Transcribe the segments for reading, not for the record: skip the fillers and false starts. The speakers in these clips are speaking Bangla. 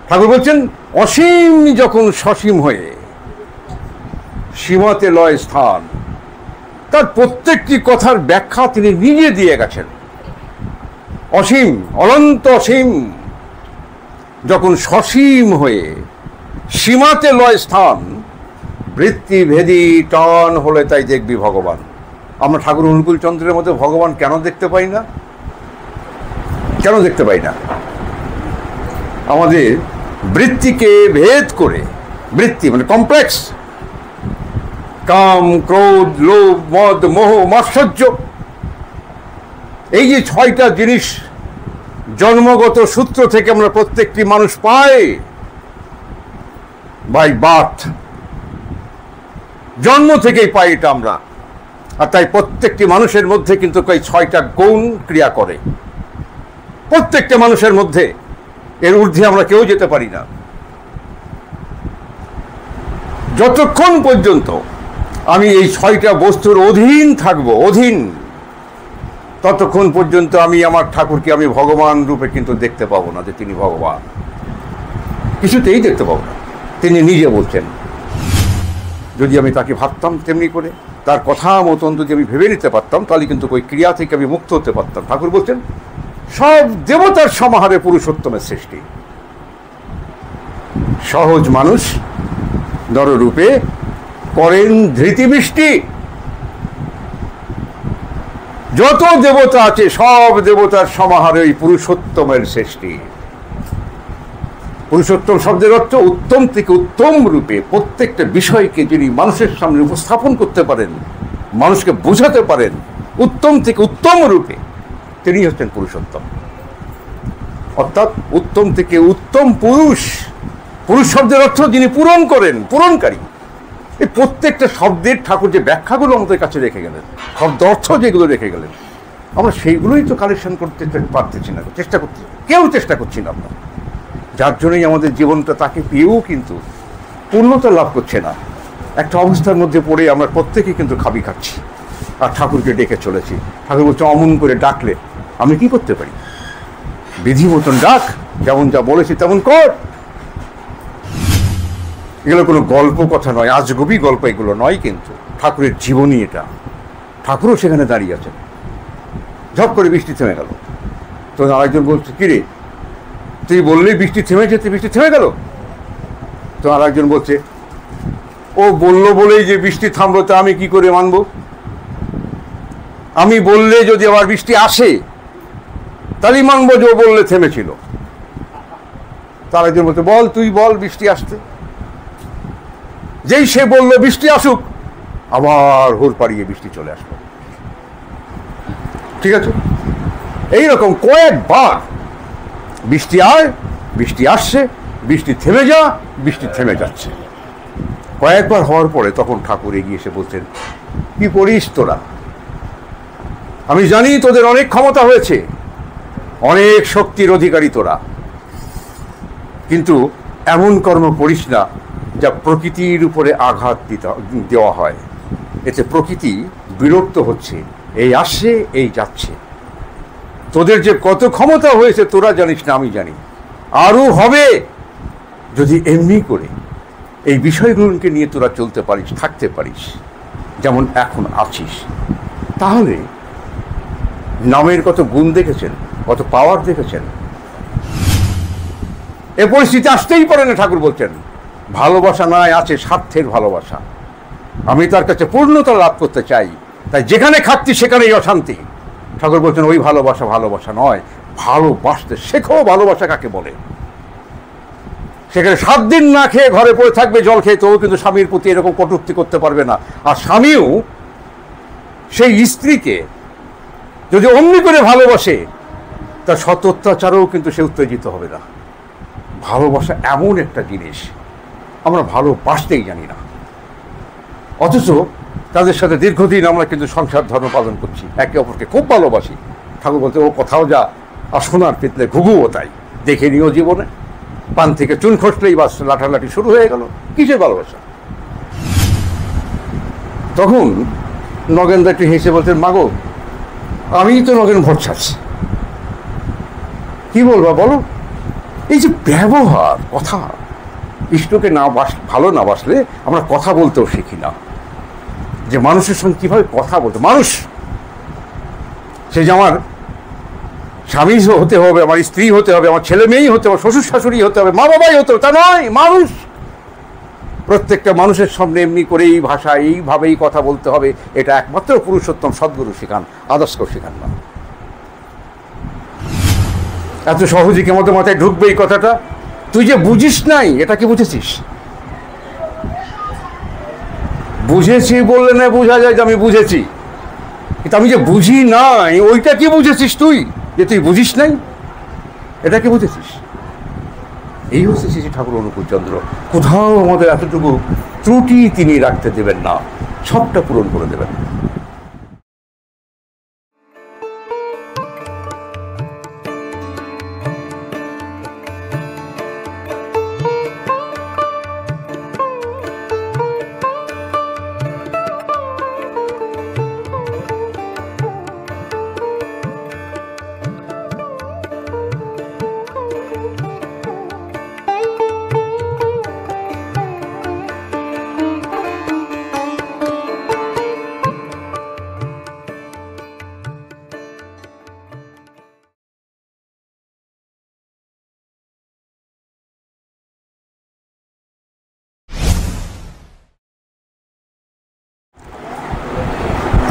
ঠাকুর বলছেন অসীম যখন সসীম হয়ে সীমাতে লয় স্থান, তার প্রত্যেকটি কথার ব্যাখ্যা তিনি নিজে দিয়ে গেছেন। অসীম, অনন্ত অসীম যখন সসীম হয়ে সীমাতে লয় স্থান, বৃত্তিভেদী টান হলে তাই দেখবি ভগবান। আমরা ঠাকুর অনুকূল চন্দ্রের মধ্যে ভগবান কেন দেখতে পাই না? কেন দেখতে পাই না? আমাদের বৃত্তিকে ভেদ করে, বৃত্তি মানে কমপ্লেক্স, কাম, ক্রোধ, লোভ, মদ, মোহ, মাৎসর্য, এই যে 6টা জিনিস জন্মগত সূত্র থেকে আমরা প্রত্যেকটি মানুষ পাই, বাই বার্থ, জন্ম থেকেই পাই এটা আমরা। আর তাই প্রত্যেকটি মানুষের মধ্যে কিন্তু এই 6টা গৌণ ক্রিয়া করে, প্রত্যেকটা মানুষের মধ্যে। এর ঊর্ধ্বে আমরা কেউ যেতে পারি না। যতক্ষণ পর্যন্ত আমি এই 6টা বস্তুর অধীন থাকবো, অধীন, ততক্ষণ পর্যন্ত আমি আমার ঠাকুরকে আমি ভগবান রূপে কিন্তু দেখতে পাবো না যে তিনি ভগবান, কিছুতেই দেখতে পাবো না। তিনি নিজে বলছেন, যদি আমি তাকে ভাবতাম তেমনি করে, তার কথা মতন যদি আমি ভেবে নিতে পারতাম, তাহলে কিন্তু ওই ক্রিয়া থেকে আমি মুক্ত হতে পারতাম। ঠাকুর বলছেন সব দেবতার সমাহারে পুরুষোত্তমের সৃষ্টি। সহজ মানুষ নররূপে করেন ধৃতিবৃষ্টি। যত দেবতা আছে সব দেবতার সমাহারে ওই পুরুষোত্তমের সৃষ্টি। পুরুষোত্তম শব্দের অর্থ উত্তম থেকে উত্তম রূপে প্রত্যেকটা বিষয়কে যিনি মানুষের সামনে উপস্থাপন করতে পারেন, মানুষকে বোঝাতে পারেন উত্তম থেকে উত্তম রূপে, তিনি হচ্ছেন পুরুষোত্তম। অর্থাৎ উত্তম থেকে উত্তম পুরুষ। পুরুষ শব্দের অর্থ যিনি পূরণ করেন, পূরণকারী। এই প্রত্যেকটা শব্দের ঠাকুর যে ব্যাখ্যাগুলো আমাদের কাছে রেখে গেলেন, শব্দ অর্থ যেগুলো রেখে গেলেন, আমরা সেইগুলোই তো কালেকশন করতে পারতেছি না, চেষ্টা করছি, কেউ চেষ্টা করছি না আমরা। যার জন্যই আমাদের জীবনটা তাকে পেয়েও কিন্তু পূর্ণতা লাভ করছে না। একটা অবস্থার মধ্যে পড়ে আমরা প্রত্যেকেই কিন্তু খাবি খাচ্ছি আর ঠাকুরকে ডেকে চলেছি। ঠাকুর বলছে অমন করে ডাকলে আমি কি করতে পারি? বিধি মতন ডাক, যেমন যা বলেছি তেমন কর। এগুলো কোনো গল্প কথা নয়, আজগুবি গল্প এগুলো নয়, কিন্তু ঠাকুরের জীবনী এটা। ঠাকুরও সেখানে দাঁড়িয়ে আছেন। ঝপ করে বৃষ্টি থেমে গেল। তো আরেকজন বলছে, কিরে তুই বললেই বৃষ্টি থেমে যেতে, বৃষ্টি থেমে গেল। তো আরেকজন বলছে, ও বললো বলেই যে বৃষ্টি থামলো, তা আমি কি করে মানব? আমি বললে যদি আবার বৃষ্টি আসে তাহলেই মানবো যে ও বললে থেমেছিল। তার একজন বলছে, বল তুই বল বৃষ্টি আসতে। যেই সে বললো বৃষ্টি আসুক, আবার হুড় পাড়িয়ে বৃষ্টি চলে আসলো। ঠিক আছে, এইরকম কয়েকবার বৃষ্টি আয়, বৃষ্টি আসছে, বৃষ্টি থেমে যা, বৃষ্টি থেমে যাচ্ছে। কয়েকবার হওয়ার পরে তখন ঠাকুর এগিয়ে এসে বলছেন, কি করিস তোরা? আমি জানি তোদের অনেক ক্ষমতা হয়েছে, অনেক শক্তির অধিকারী তোরা, কিন্তু এমন কর্ম করিস না যা প্রকৃতির উপরে আঘাত দেওয়া হয়। এতে প্রকৃতি বিরক্ত হচ্ছে, এই আসছে এই যাচ্ছে। তোদের যে কত ক্ষমতা হয়েছে তোরা জানিস না, আমি জানি। আরও হবে যদি এমনি করে এই বিষয়গুলোকে নিয়ে তোরা চলতে পারিস, থাকতে পারিস যেমন এখন আছিস। তাহলে নামের কত গুণ দেখেছেন, কত পাওয়ার দেখেছেন। এ পরিস্থিতি আসতেই পারে না। ঠাকুর বলছেন ভালোবাসা নয়, আছে স্বার্থের ভালোবাসা। আমি তার কাছে পূর্ণতা লাভ করতে চাই, তাই যেখানে খাচ্ছি সেখানেই অশান্তি। ঠাকুর বলছেন ওই ভালোবাসা ভালোবাসা নয়, ভালোবাসতে শেখো। ভালোবাসা কাকে বলে? সেখানে 7 দিন না খেয়ে ঘরে পড়ে থাকবে জল খেয়ে, তবু কিন্তু স্বামীর প্রতি এরকম কটূক্তি করতে পারবে না। আর স্বামীও সেই স্ত্রীকে যদি অমনি করে ভালোবাসে, তার শত অত্যাচারেও কিন্তু সে উত্তেজিত হবে না। ভালোবাসা এমন একটা জিনিস, আমরা ভালোবাসতেই জানি না, অথচ তাদের সাথে দীর্ঘদিন আমরা কিন্তু সংসার ধর্ম পালন করছি, একে অপরকে খুব ভালোবাসি। ঠাকুর বলতে ও কোথাও যা, আর সোনার পিতলে ঘুঘুও তাই। দেখে নিও জীবনে, পান থেকে চুন খসলেই বাস লাঠালাঠি শুরু হয়ে গেল। কিসের ভালোবাসা? তখন নগেনদা একটু হেসে বলতেন, মাগো আমি তো নগেন ভরছাচ্ছি, কি বলবা বলো? এই যে ব্যবহার, কথা, ইষ্টকে ভালো না বাসলে আমরা কথা বলতেও শিখি না, যে মানুষের সঙ্গে কীভাবে কথা বলতে। মানুষ সে যে আমার স্বামী হতে হবে, আমার স্ত্রী হতে হবে, আমার ছেলে মেয়েই হতে হবে, শ্বশুর শাশুড়ি হতে হবে, মা বাবাই হতে হবে, তা নয়। মানুষ, প্রত্যেকটা মানুষের সামনে এমনি করে এই ভাষা, এইভাবেই কথা বলতে হবে, এটা একমাত্র পুরুষোত্তম সদ্গুরু শেখান, আদর্শ শেখান না। এত সহজে কেমন মাথায় ঢুকবে এই কথাটা? তুই যে বুঝিস নাই, এটা কি বুঝেছিস? বুঝেছি বললে না বোঝা যায় যে আমি বুঝেছি, কিন্তু আমি যে বুঝি নাই, ওইটা কি বুঝেছিস তুই, যে তুই বুঝিস নাই, এটা কি বুঝেছিস? এই হচ্ছে শ্রী শ্রী ঠাকুর অনুকূলচন্দ্র। কোথাও আমাদের এতটুকু ত্রুটি তিনি রাখতে দেবেন না, সবটা পূরণ করে দেবেন।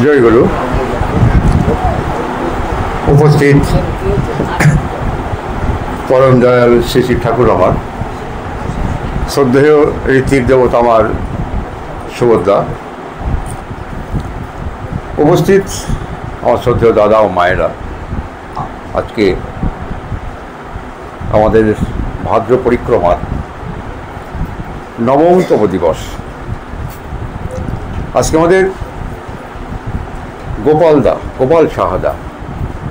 জয় গুরু। উপস্থিত পরম দয়াল শ্রী শ্রী ঠাকুর আমার, শ্রদ্ধেয় রীতির দেবতা আমার সুভদ্রা, উপস্থিত আমার শ্রদ্ধেয় দাদা ও মায়েরা, আজকে আমাদের ভাদ্র পরিক্রমার 9তম দিবস। আজকে আমাদের গোপাল সাহাদা,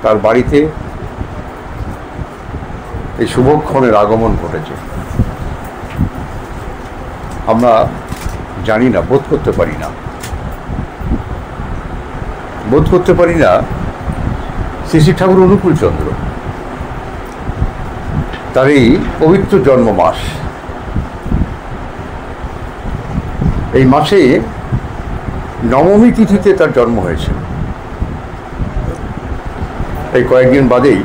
তার বাড়িতে এই শুভক্ষণের আগমন ঘটেছে। আমরা জানি না, বোধ করতে পারি না শ্রী শ্রী ঠাকুর অনুকূলচন্দ্র, তার এই পবিত্র জন্ম মাস। এই মাসে নবমী তিথিতে তার জন্ম হয়েছে। এই কয়েকদিন বাদেই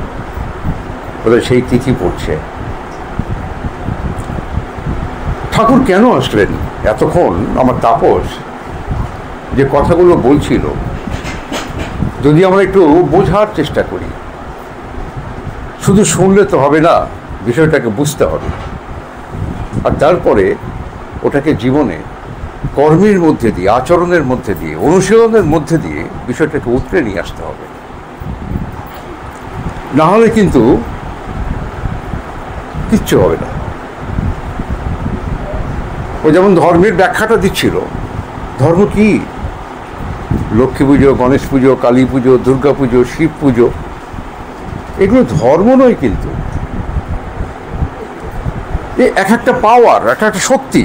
ওদের সেই তিথি পড়ছে। ঠাকুর কেন আসলেন? এতক্ষণ আমার তাপস যে কথাগুলো বলছিল, যদি আমরা একটু বোঝার চেষ্টা করি, শুধু শুনলে তো হবে না, বিষয়টাকে বুঝতে হবে, আর তারপরে ওটাকে জীবনে কর্মের মধ্যে দিয়ে, আচরণের মধ্যে দিয়ে, অনুশীলনের মধ্যে দিয়ে বিষয়টাকে উতরে নিয়ে আসতে হবে। না হলে কিন্তু কিচ্ছু হবে না। ও যেমন ধর্মের ব্যাখ্যাটা দিচ্ছিল, ধর্ম কি? লক্ষ্মী পুজো, গণেশ পুজো, কালী পুজো, দুর্গা পুজো, শিব পুজো, এগুলো ধর্ম নয়, কিন্তু এক একটা পাওয়ার, একটা শক্তি।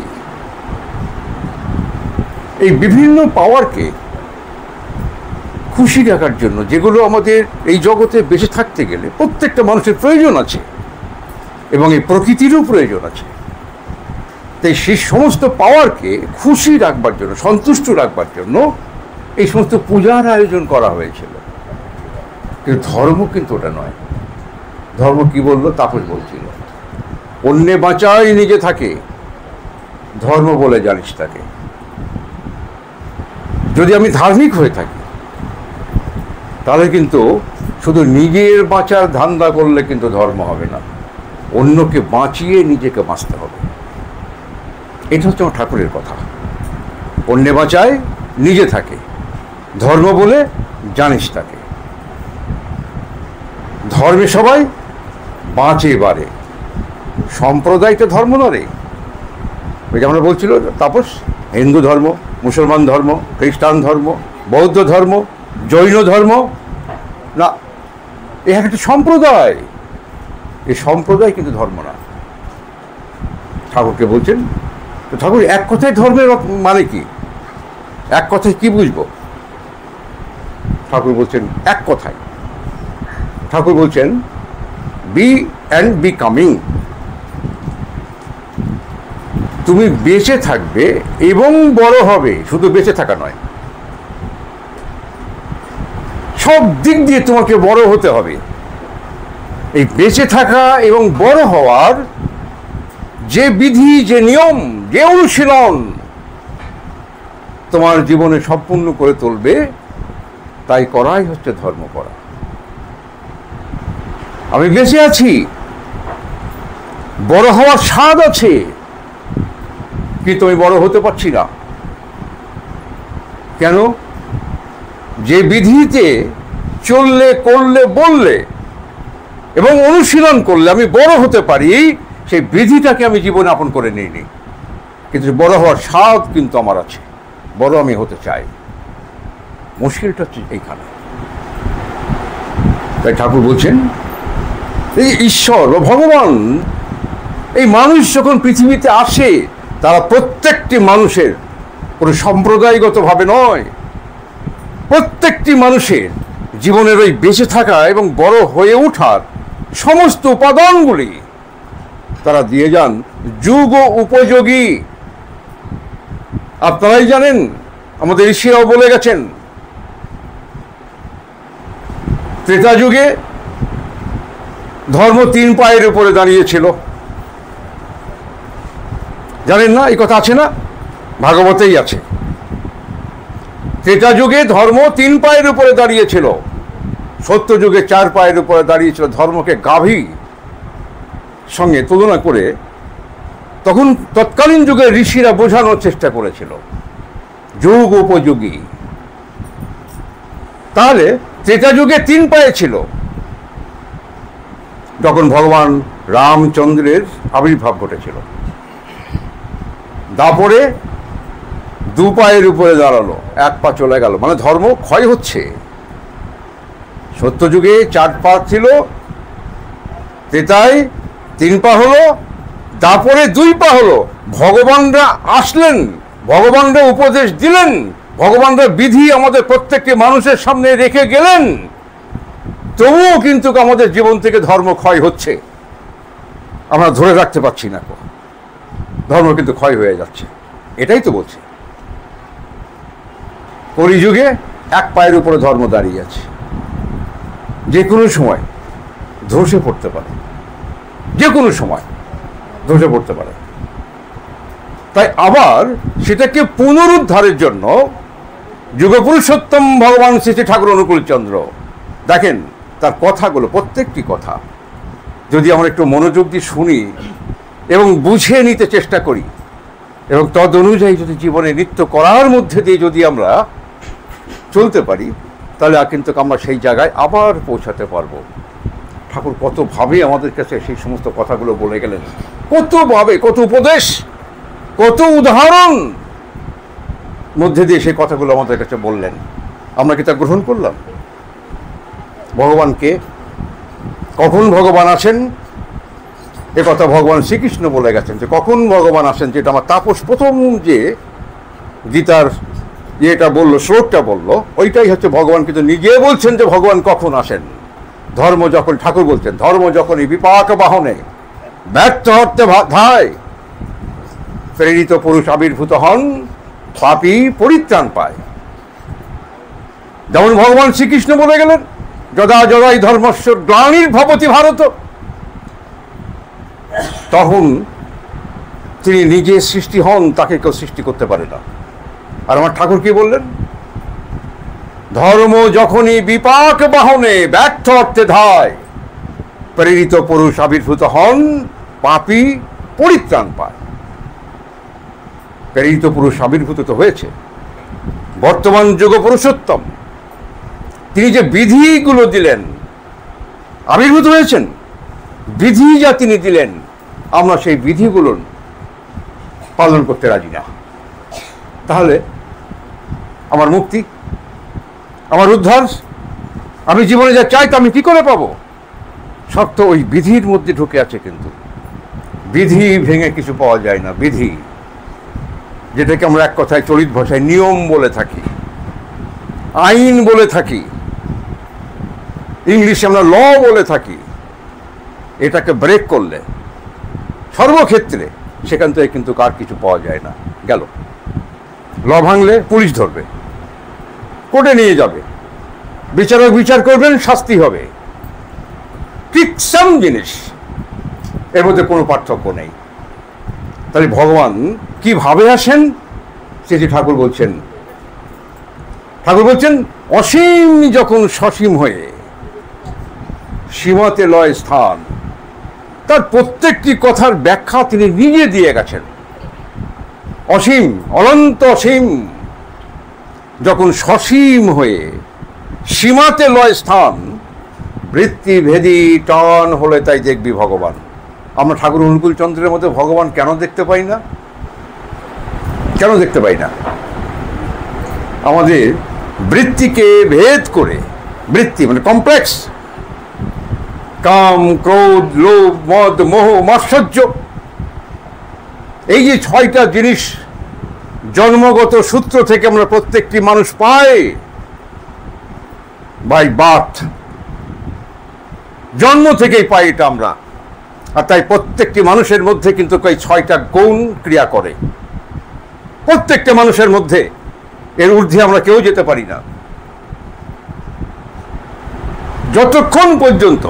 এই বিভিন্ন পাওয়ারকে খুশি রাখার জন্য, যেগুলো আমাদের এই জগতে বেঁচে থাকতে গেলে প্রত্যেকটা মানুষের প্রয়োজন আছে, এবং এই প্রকৃতিরও প্রয়োজন আছে, তাই সেই সমস্ত পাওয়ারকে খুশি রাখবার জন্য, সন্তুষ্ট রাখবার জন্য এই সমস্ত পূজার আয়োজন করা হয়েছিল। কিন্তু ধর্ম কিন্তু ওটা নয়। ধর্ম কি বললো? তাপস বলছিল, অন্যে বাঁচাই নিজে থাকে, ধর্ম বলে জানিস তাকে। যদি আমি ধার্মিক হয়ে থাকি, তাহলে কিন্তু শুধু নিজের বাঁচার ধান্দা করলে কিন্তু ধর্ম হবে না, অন্যকে বাঁচিয়ে নিজেকে বাঁচতে হবে। এটা হচ্ছে আমার ঠাকুরের কথা। অন্যে বাঁচায় নিজে থাকে, ধর্ম বলে জানিস তাকে। ধর্মে সবাই বাঁচে বাড়ে, সম্প্রদায় তো ধর্ম না রে। ওই যে আমরা বলছিল তাপস, হিন্দু ধর্ম, মুসলমান ধর্ম, খ্রিস্টান ধর্ম, বৌদ্ধ ধর্ম, জৈন ধর্ম না, এ একটা সম্প্রদায়। এই সম্প্রদায় কিন্তু ধর্ম না। ঠাকুরকে বলছেন, তো ঠাকুর এক কথায় ধর্মের মানে কি? এক কথায় কি বুঝবো? ঠাকুর বলছেন এক কথায়। ঠাকুর বলছেন বি অ্যান্ড বিকামিং, তুমি বেঁচে থাকবে এবং বড় হবে, শুধু বেঁচে থাকা নয়, সব দিক দিয়ে তোমাকে বড় হতে হবে। এই বেঁচে থাকা এবং বড় হওয়ার যে বিধি, যে নিয়ম, যে অনুশীলন তোমার জীবনে সম্পূর্ণ করে তুলবে, তাই করাই হচ্ছে ধর্ম করা। আমি বেঁচে আছি, বড় হওয়ার স্বাদ আছে, কিন্তু আমি বড় হতে পারছি না। কেন? যে বিধিতে চললে, করলে, বললে এবং অনুশীলন করলে আমি বড় হতে পারি, সেই বিধিটাকে আমি জীবনে আপন করে নিইনি। কিন্তু বড় হওয়ার স্বাদ কিন্তু আমার আছে, বড় আমি হতে চাই। মুশকিলটা হচ্ছে এইখানে। তাই ঠাকুর বলছেন, এই ঈশ্বর বা ভগবান, এই মানুষ যখন পৃথিবীতে আসে, তারা প্রত্যেকটি মানুষের, কোনো সম্প্রদায়গতভাবে নয়, প্রত্যেকটি মানুষের জীবনের ওই বেঁচে থাকা এবং বড় হয়ে ওঠার সমস্ত উপাদানগুলি তারা দিয়ে যান যুগ উপযোগী। আপনারাই জানেন, আমাদের ঋষিরাও বলে গেছেন, ত্রেতা যুগে ধর্ম 3 পায়ের উপরে দাঁড়িয়েছিল। জানেন না? এই কথা আছে না? ভাগবতেই আছে। ত্রেতা যুগে ধর্ম 3 পায়ের উপরে দাঁড়িয়েছিল, সত্য যুগে 4 পায়ের উপরে দাঁড়িয়েছিল। ধর্মকে গাভী সঙ্গে তুলনা করে তখন তৎকালীন যুগের ঋষিরা বোঝানোর চেষ্টা করেছিল, যুগ উপযোগী। তাহলে ত্রেতা যুগে 3 পায়ে ছিল, যখন ভগবান রামচন্দ্রের আবির্ভাব ঘটেছিল। দাপরে 2 পায়ের উপরে দাঁড়ালো, 1 পা চলে গেল, মানে ধর্ম ক্ষয় হচ্ছে। সত্য যুগে 4 পা ছিল, ত্রেতায় 3 পা হলো, দাপরে 2 পা হলো। ভগবানরা আসলেন, ভগবানরা উপদেশ দিলেন, ভগবানরা বিধি আমাদের প্রত্যেকটি মানুষের সামনে রেখে গেলেন, তবুও কিন্তু আমাদের জীবন থেকে ধর্ম ক্ষয় হচ্ছে। আমরা ধরে রাখতে পারছি না, ধর্ম কিন্তু ক্ষয় হয়ে যাচ্ছে। এটাই তো বলছে। কলিযুগে 1 পায়ের উপরে ধর্ম দাঁড়িয়ে আছে, যে কোনো সময় ধসে পড়তে পারে, যে কোনো সময় ধসে পড়তে পারে। তাই আবার সেটাকে পুনরুদ্ধারের জন্য যুগপুরুষোত্তম ভগবান শ্রী শ্রী ঠাকুর অনুকূল চন্দ্র, দেখেন তার কথাগুলো, প্রত্যেকটি কথা যদি আমরা একটু মনোযোগ দিয়ে শুনি এবং বুঝে নিতে চেষ্টা করি এবং তদ অনুযায়ী যদি জীবনে নিত্য করার মধ্যে দিয়ে যদি আমরা চলতে পারি, তাহলে কিন্তু আমরা সেই জায়গায় আবার পৌঁছাতে পারবো। ঠাকুর কতভাবে আমাদের কাছে সেই সমস্ত কথাগুলো বলে গেলেন, কতভাবে, কত উপদেশ, কত উদাহরণ মধ্যে দিয়ে সেই কথাগুলো আমাদের কাছে বললেন। আমরা কি তা গ্রহণ করলাম? ভগবানকে, কখন ভগবান আসেন এ কথা ভগবান শ্রীকৃষ্ণ বলে গেছেন, যে কখন ভগবান আসেন, যেটা আমার তাপস প্রথম যে গীতার যেটা বললো, শ্লোকটা বললো, ওইটাই হচ্ছে ভগবান কিন্তু নিজে বলছেন যে ভগবান কখন আসেন। ধর্ম যখন, ঠাকুর বলছেন, ধর্ম যখন এই বিপাক বাহনে ব্যর্থ হতে ধায়, প্রেরিত পুরুষ আবির্ভূত হন, পাপী পরিত্রাণ পায়। যেমন ভগবান শ্রীকৃষ্ণ বলে গেলেন, যদা যদাই ধর্মস্য গ্লানির্ভবতি ভারত, তখন তিনি নিজে সৃষ্টি হন, তাকে কেউ সৃষ্টি করতে পারে না। আর আমার ঠাকুর কি বললেন? ধর্ম যখনই বিপাক বাহনে ব্যর্থ অর্থে ধায়, প্রেরিত পুরুষ আবির্ভূত হন, পাপী পরিত্রাণ পায়। প্রেরিত পুরুষ আবির্ভূত তো হয়েছে, বর্তমান যুগ পুরুষোত্তম তিনি যে বিধিগুলো দিলেন, আবির্ভূত হয়েছেন, বিধি যা তিনি দিলেন, আমরা সেই বিধিগুলো পালন করতে রাজি না। তাহলে আমার মুক্তি, আমার উদ্ধার, আমি জীবনে যা চাই তা আমি কি করে পাবো? সব তো ওই বিধির মধ্যে ঢুকে আছে। কিন্তু বিধি ভেঙে কিছু পাওয়া যায় না। বিধি, যেটাকে আমরা এক কথায় চলিত ভাষায় নিয়ম বলে থাকি, আইন বলে থাকি, ইংলিশে আমরা ল বলে থাকি, এটাকে ব্রেক করলে সর্বক্ষেত্রে সেখান থেকে কিন্তু কার কিছু পাওয়া যায় না। গেল ল ভাঙলে পুলিশ ধরবে, কোর্টে নিয়ে যাবে, বিচারক বিচার করবেন, শাস্তি হবে। ঠিক সেম জিনিস, এর মধ্যে কোনো পার্থক্য নেই। তাহলে ভগবান কিভাবে আসেন সেটি ঠাকুর বলছেন। ঠাকুর বলছেন অসীম যখন সসীম হয়ে সীমাতে লয় স্থান, তার প্রত্যেকটি কথার ব্যাখ্যা তিনি নিজে দিয়ে গেছেন। অসীম, অনন্ত অসীম যখন সসীম হয়ে সীমাতে লয় স্থান, বৃত্তি ভেদি টান হলে তাই দেখবি ভগবান। আমরা ঠাকুর অনুকূল চন্দ্রের মধ্যে ভগবান কেন দেখতে পাই না? কেন দেখতে পাই না? আমাদের বৃত্তিকে ভেদ করে, বৃত্তি মানে কমপ্লেক্স, কাম, ক্রোধ, লোভ, মদ, মোহ, মাৎসর্য, এই যে 6টা জিনিস জন্মগত সূত্র থেকে আমরা প্রত্যেকটি মানুষ পাই, বাই বার্থ, জন্ম থেকেই পাই এটা আমরা। আর তাই প্রত্যেকটি মানুষের মধ্যে কিন্তু এই 6টা গুণ ক্রিয়া করে, প্রত্যেকটা মানুষের মধ্যে। এর ঊর্ধ্বে আমরা কেউ যেতে পারি না। যতক্ষণ পর্যন্ত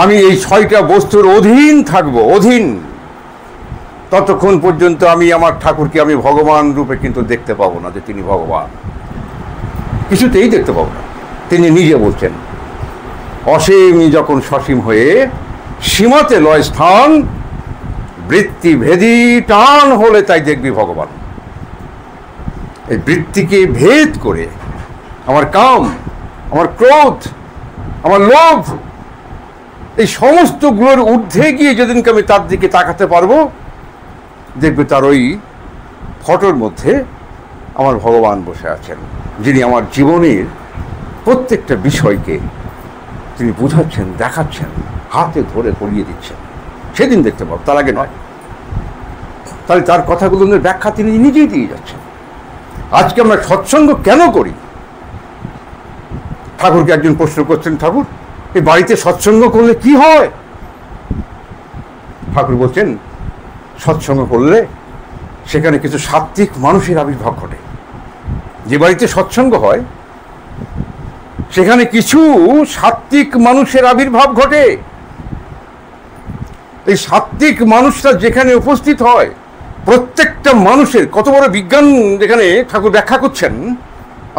আমি এই 6টা বস্তুর অধীন থাকবো, অধীন, ততক্ষণ পর্যন্ত আমি আমার ঠাকুরকে আমি ভগবান রূপে কিন্তু দেখতে পাবো না, যে তিনি ভগবান। কিছুতেই দেখতে পাবো না। তিনি নিজে বলছেন অসীম যখন সসীম হয়ে সীমাতে লয় স্থান, বৃত্তি ভেদি টান হলে তাই দেখবি ভগবান। এই বৃত্তিকে ভেদ করে আমার কাম, আমার ক্রোধ, আমার লোভ, এই সমস্তগুলোর ঊর্ধ্বে গিয়ে যেদিনকে আমি তার দিকে তাকাতে পারবো, দেখবে তার ওই ফটোর মধ্যে আমার ভগবান বসে আছেন, যিনি আমার জীবনের প্রত্যেকটা বিষয়কে তিনি বুঝাচ্ছেন, দেখাচ্ছেন, হাতে ধরে করিয়ে দিচ্ছেন। সেদিন দেখতে পাবো, তার আগে নয়। তাহলে তার কথাগুলোর ব্যাখ্যা তিনি নিজেই দিয়ে যাচ্ছেন। আজকে আমরা সৎসঙ্গ কেন করি? ঠাকুরকে একজন প্রশ্ন করছেন, ঠাকুর এই বাড়িতে সৎসঙ্গ করলে কি হয়? ঠাকুর বলছেন সৎসঙ্গ করলে সেখানে কিছু সাত্ত্বিক মানুষের আবির্ভাব ঘটে। যে বাড়িতে সৎসঙ্গ হয় সেখানে কিছু সাত্ত্বিক মানুষের আবির্ভাব ঘটে। এই সাত্ত্বিক মানুষরা যেখানে উপস্থিত হয়, প্রত্যেকটা মানুষের কত বড় বিজ্ঞান যেখানে ঠাকুর ব্যাখ্যা করছেন,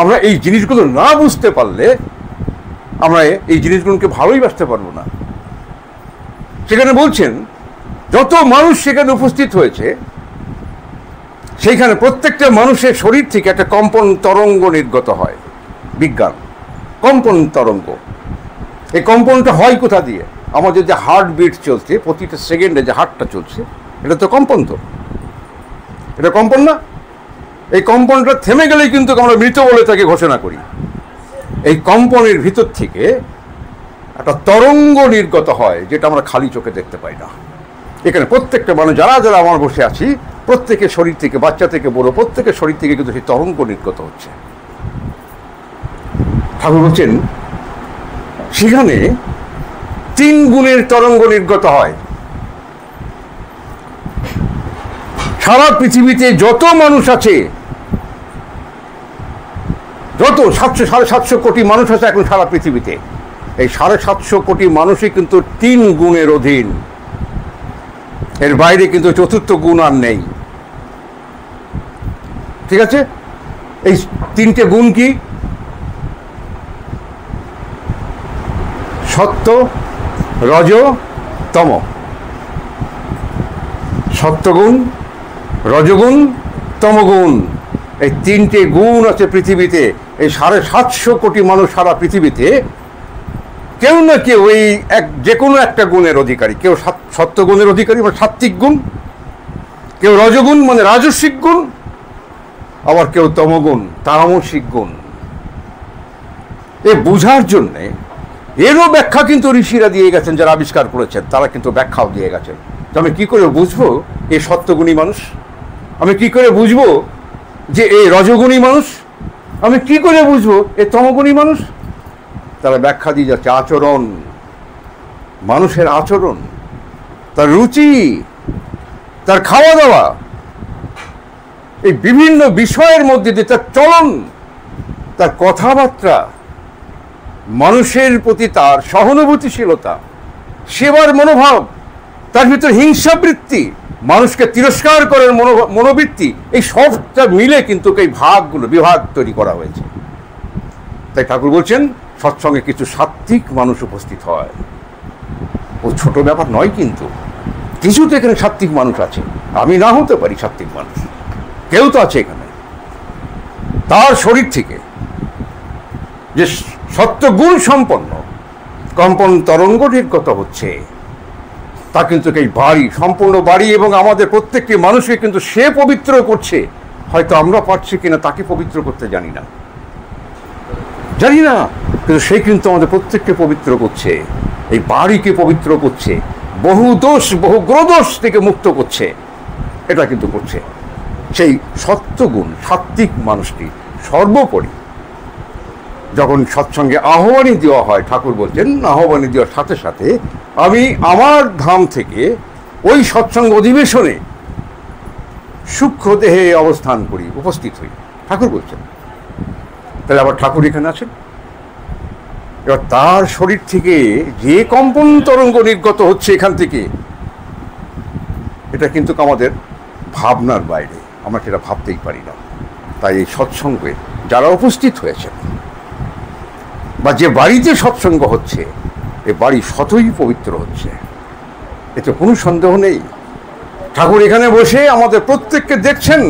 আমরা এই জিনিসগুলো না বুঝতে পারলে আমরা এই জিনিসগুলোকে ভালোই বাসতে পারবো না। সেখানে বলছেন যত মানুষ সেখানে উপস্থিত হয়েছে, সেইখানে প্রত্যেকটা মানুষের শরীর থেকে একটা কম্পন তরঙ্গ নির্গত হয়। বিজ্ঞান, কম্পন তরঙ্গ। এই কম্পনটা হয় কোথা দিয়ে? আমাদের যে হার্টবিট চলছে, প্রতিটা সেকেন্ডে যে হার্টটা চলছে, এটা তো কম্পন। তো এটা কম্পন না? এই কম্পনটা থেমে গেলেই কিন্তু আমরা মৃত বলে তাকে ঘোষণা করি। এই কম্পনের ভিতর থেকে একটা তরঙ্গ নির্গত হয়, যেটা আমরা খালি চোখে দেখতে পাই না। এখানে প্রত্যেকটা মানুষ যারা যারা আমার বসে আছি, প্রত্যেকের শরীর থেকে, বাচ্চা থেকে বড়, প্রত্যেকের শরীর থেকে কিন্তু সেই তরঙ্গ নির্গত হচ্ছে। ঠাকুর বলছেন সেখানে 3 গুণের তরঙ্গ নির্গত হয়। সারা পৃথিবীতে যত মানুষ আছে, যত 700-750 কোটি মানুষ আছে এখন সারা পৃথিবীতে, এই 750 কোটি মানুষই কিন্তু 3 গুণের অধীন। এর বাইরে কিন্তু 4র্থ গুণ আর নেই। ঠিক আছে? এই 3টে গুণ কি? সত্য, রজ, তম। সত্যগুণ, রজগুণ, তমগুণ, এই 3টে গুণ আছে পৃথিবীতে। এই 750 কোটি মানুষ সারা পৃথিবীতে কেউ না কেউ এই যে কোনো একটা গুণের অধিকারী। কেউ সত্যগুণের অধিকারী মানে সাত্ত্বিক গুণ, কেউ রজগুণ মানে রাজস্বিক গুণ, আবার কেউ তমগুণ তামসিক গুণ। এ বুঝার জন্যে এরও ব্যাখ্যা কিন্তু ঋষিরা দিয়ে গেছেন, যারা আবিষ্কার করেছেন তারা কিন্তু ব্যাখ্যাও দিয়ে গেছেন। তো আমি কী করে বুঝবো এ সত্যগুণী মানুষ? আমি কি করে বুঝবো যে এই রজগুণী মানুষ? আমি কি করে বুঝবো এ তমগুণী মানুষ? তারা ব্যাখ্যা দিয়ে যাচ্ছে। আচরণ, মানুষের আচরণ, তার রুচি, তার খাওয়া দাওয়া, এই বিভিন্ন বিষয়ের মধ্যে দিয়ে তার চলন, তার কথাবার্তা, মানুষের প্রতি তার সহানুভূতিশীলতা, সেবার মনোভাব, তার ভিতর হিংসাবৃত্তি, মানুষকে তিরস্কার করার মনোবৃত্তি, এই সবটা মিলে কিন্তু এই বিভাগ তৈরি করা হয়েছে। তাই ঠাকুর বলছেন সৎসঙ্গে কিছু সাত্ত্বিক মানুষ উপস্থিত হয়। ও ছোট ব্যাপার নয়, কিন্তু কিছু তো এখানে সাত্ত্বিক মানুষ আছে। আমি না হতে পারি সাত্ত্বিক মানুষ, কেউ তো আছে এখানে। তার শরীর থেকে যে সত্যগুণ সম্পন্ন কম্পন তরঙ্গ নির্গত হচ্ছে, তা কিন্তু এই বাড়ি, সম্পূর্ণ বাড়ি এবং আমাদের প্রত্যেকটি মানুষকে কিন্তু সে পবিত্র করছে। হয়তো আমরা পারছি কিনা তাকে পবিত্র করতে জানি না, কিন্তু সে কিন্তু আমাদের প্রত্যেককে পবিত্র করছে, এই বাড়িকে পবিত্র করছে, বহু দোষ বহু গ্রদোষ থেকে মুক্ত করছে। এটা কিন্তু করছে সেই সত্যগুণ সাত্ত্বিক মানুষটি। সর্বোপরি যখন সৎসঙ্গে আহ্বানী দেওয়া হয়, ঠাকুর বলছেন আহ্বানী দেওয়ার সাথে সাথে আমি আমার ধাম থেকে ওই সৎসঙ্গ অধিবেশনে সূক্ষ্ম দেহে অবস্থান করি, উপস্থিত হই, ঠাকুর বলছেন। তাহলে আবার ঠাকুর এখানে আছেন। এবার তার শরীর থেকে যে কম্পন তরঙ্গ নির্গত হচ্ছে এখান থেকে, এটা কিন্তু আমাদের ভাবনার বাইরে, আমরা সেটা ভাবতেই পারি না। তাই এই সৎসঙ্গে যারা উপস্থিত হয়েছেন বা যে বাড়িতে সৎসঙ্গ হচ্ছে, এ বাড়ি শতই পবিত্র হচ্ছে, এতে কোনো সন্দেহ নেই। ঠাকুর এখানে বসে আমাদের প্রত্যেককে দেখছেন,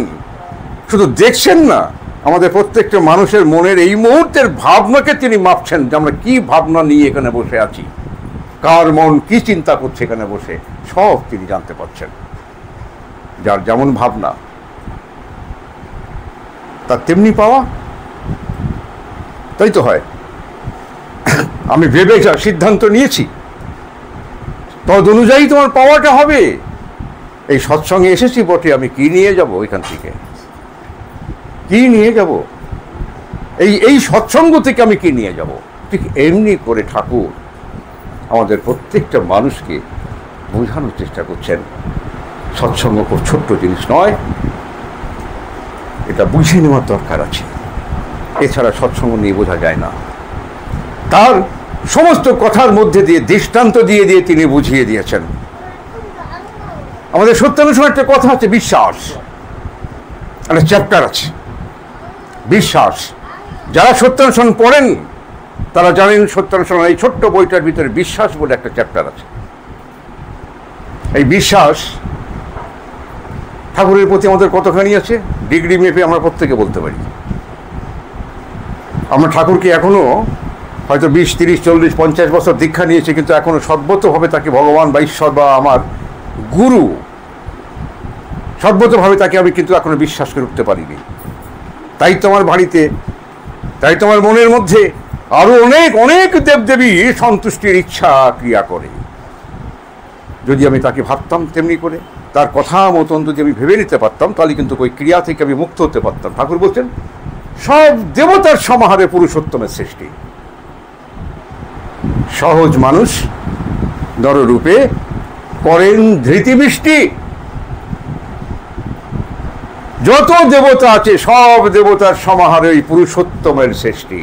শুধু দেখছেন না, আমাদের প্রত্যেকটা মানুষের মনের এই মুহূর্তের ভাবনাকে তিনি মাপছেন, যে আমরা কি ভাবনা নিয়ে এখানে বসে আছি, কার মন কি চিন্তা করছে এখানে বসে, সব তিনি জানতে পারছেন। যার যেমন ভাবনা তার তেমনি পাওয়া, তাই তো হয়। আমি ভেবে যা সিদ্ধান্ত নিয়েছি তদ অনুযায়ী তোমার পাওয়াটা হবে। এই সৎসঙ্গে এসেছি বটে, আমি কি নিয়ে যাব এখান থেকে, কি নিয়ে যাব, এই সৎসঙ্গ থেকে আমি কি নিয়ে যাব। ঠিক এমনি করে ঠাকুর আমাদের প্রত্যেকটা মানুষকে বোঝানোর চেষ্টা করছেন সৎসঙ্গ খুব ছোট্ট জিনিস নয়, এটা বুঝে নেওয়ার দরকার আছে। এছাড়া সৎসঙ্গ নিয়ে বোঝা যায় না। তার সমস্ত কথার মধ্যে দিয়ে দৃষ্টান্ত দিয়ে দিয়ে তিনি বুঝিয়ে দিয়েছেন। আমাদের সত্যানুসরণ একটা কথা আছে, বিশ্বাস, একটা চ্যাপ্টার আছে বিশ্বাস। যারা সত্যানুসরণ পড়েন তারা জানেন সত্যানুসরণ এই ছোট্ট বইটার ভিতরে বিশ্বাস বলে একটা চ্যাপ্টার আছে। এই বিশ্বাস ঠাকুরের প্রতি আমাদের কতখানি আছে ডিগ্রি মেপে আমরা প্রত্যেকে বলতে পারি। আমরা ঠাকুরকে এখনো হয়তো 20, 30, 40, 50 বছর দীক্ষা নিয়েছি, কিন্তু এখনো সর্বতভাবে তাকে ভগবান বা ঈশ্বর বা আমার গুরু সর্বতভাবে তাকে আমি কিন্তু এখনো বিশ্বাস করে উঠতে পারিনি। তাই তো আমার বাড়িতে, তাই তো আমার মনের মধ্যে আরো অনেক অনেক দেবদেবী সন্তুষ্টির ইচ্ছা ক্রিয়া করে। যদি আমি তাকে ভাবতাম তেমনি করে, তার কথা মতন যদি আমি ভেবে নিতে পারতাম, তাহলে কিন্তু ওই ক্রিয়া থেকে আমি মুক্ত হতে পারতাম। ঠাকুর বলছেন সব দেবতার সমাহারে পুরুষোত্তমের সৃষ্টি। সহজ মানুষ নররূপে করেন ধৃতিবৃষ্টি। যত দেবতা আছে সব দেবতার সমাহারে ওই পুরুষোত্তমের সৃষ্টি।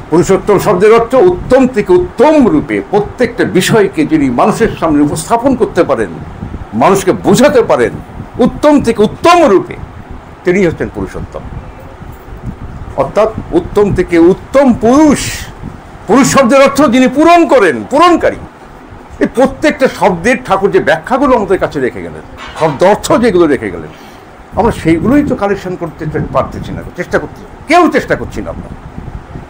পুরুষোত্তম শব্দের অর্থ উত্তম থেকে উত্তম রূপে প্রত্যেকটা বিষয়কে যিনি মানুষের সামনে উপস্থাপন করতে পারেন, মানুষকে বোঝাতে পারেন উত্তম থেকে উত্তম রূপে, তিনি হচ্ছেন পুরুষোত্তম। অর্থাৎ উত্তম থেকে উত্তম পুরুষ। পুরুষ শব্দের অর্থ যিনি পূরণ করেন, পূরণকারী। এই প্রত্যেকটা শব্দের ঠাকুর যে ব্যাখ্যাগুলো আমাদের কাছে রেখে গেলেন, শব্দ অর্থ যেগুলো রেখে গেলেন, আমরা সেইগুলোই তো কালেকশন করতে পারতেছি না, কেউ চেষ্টা করছি না আমরা।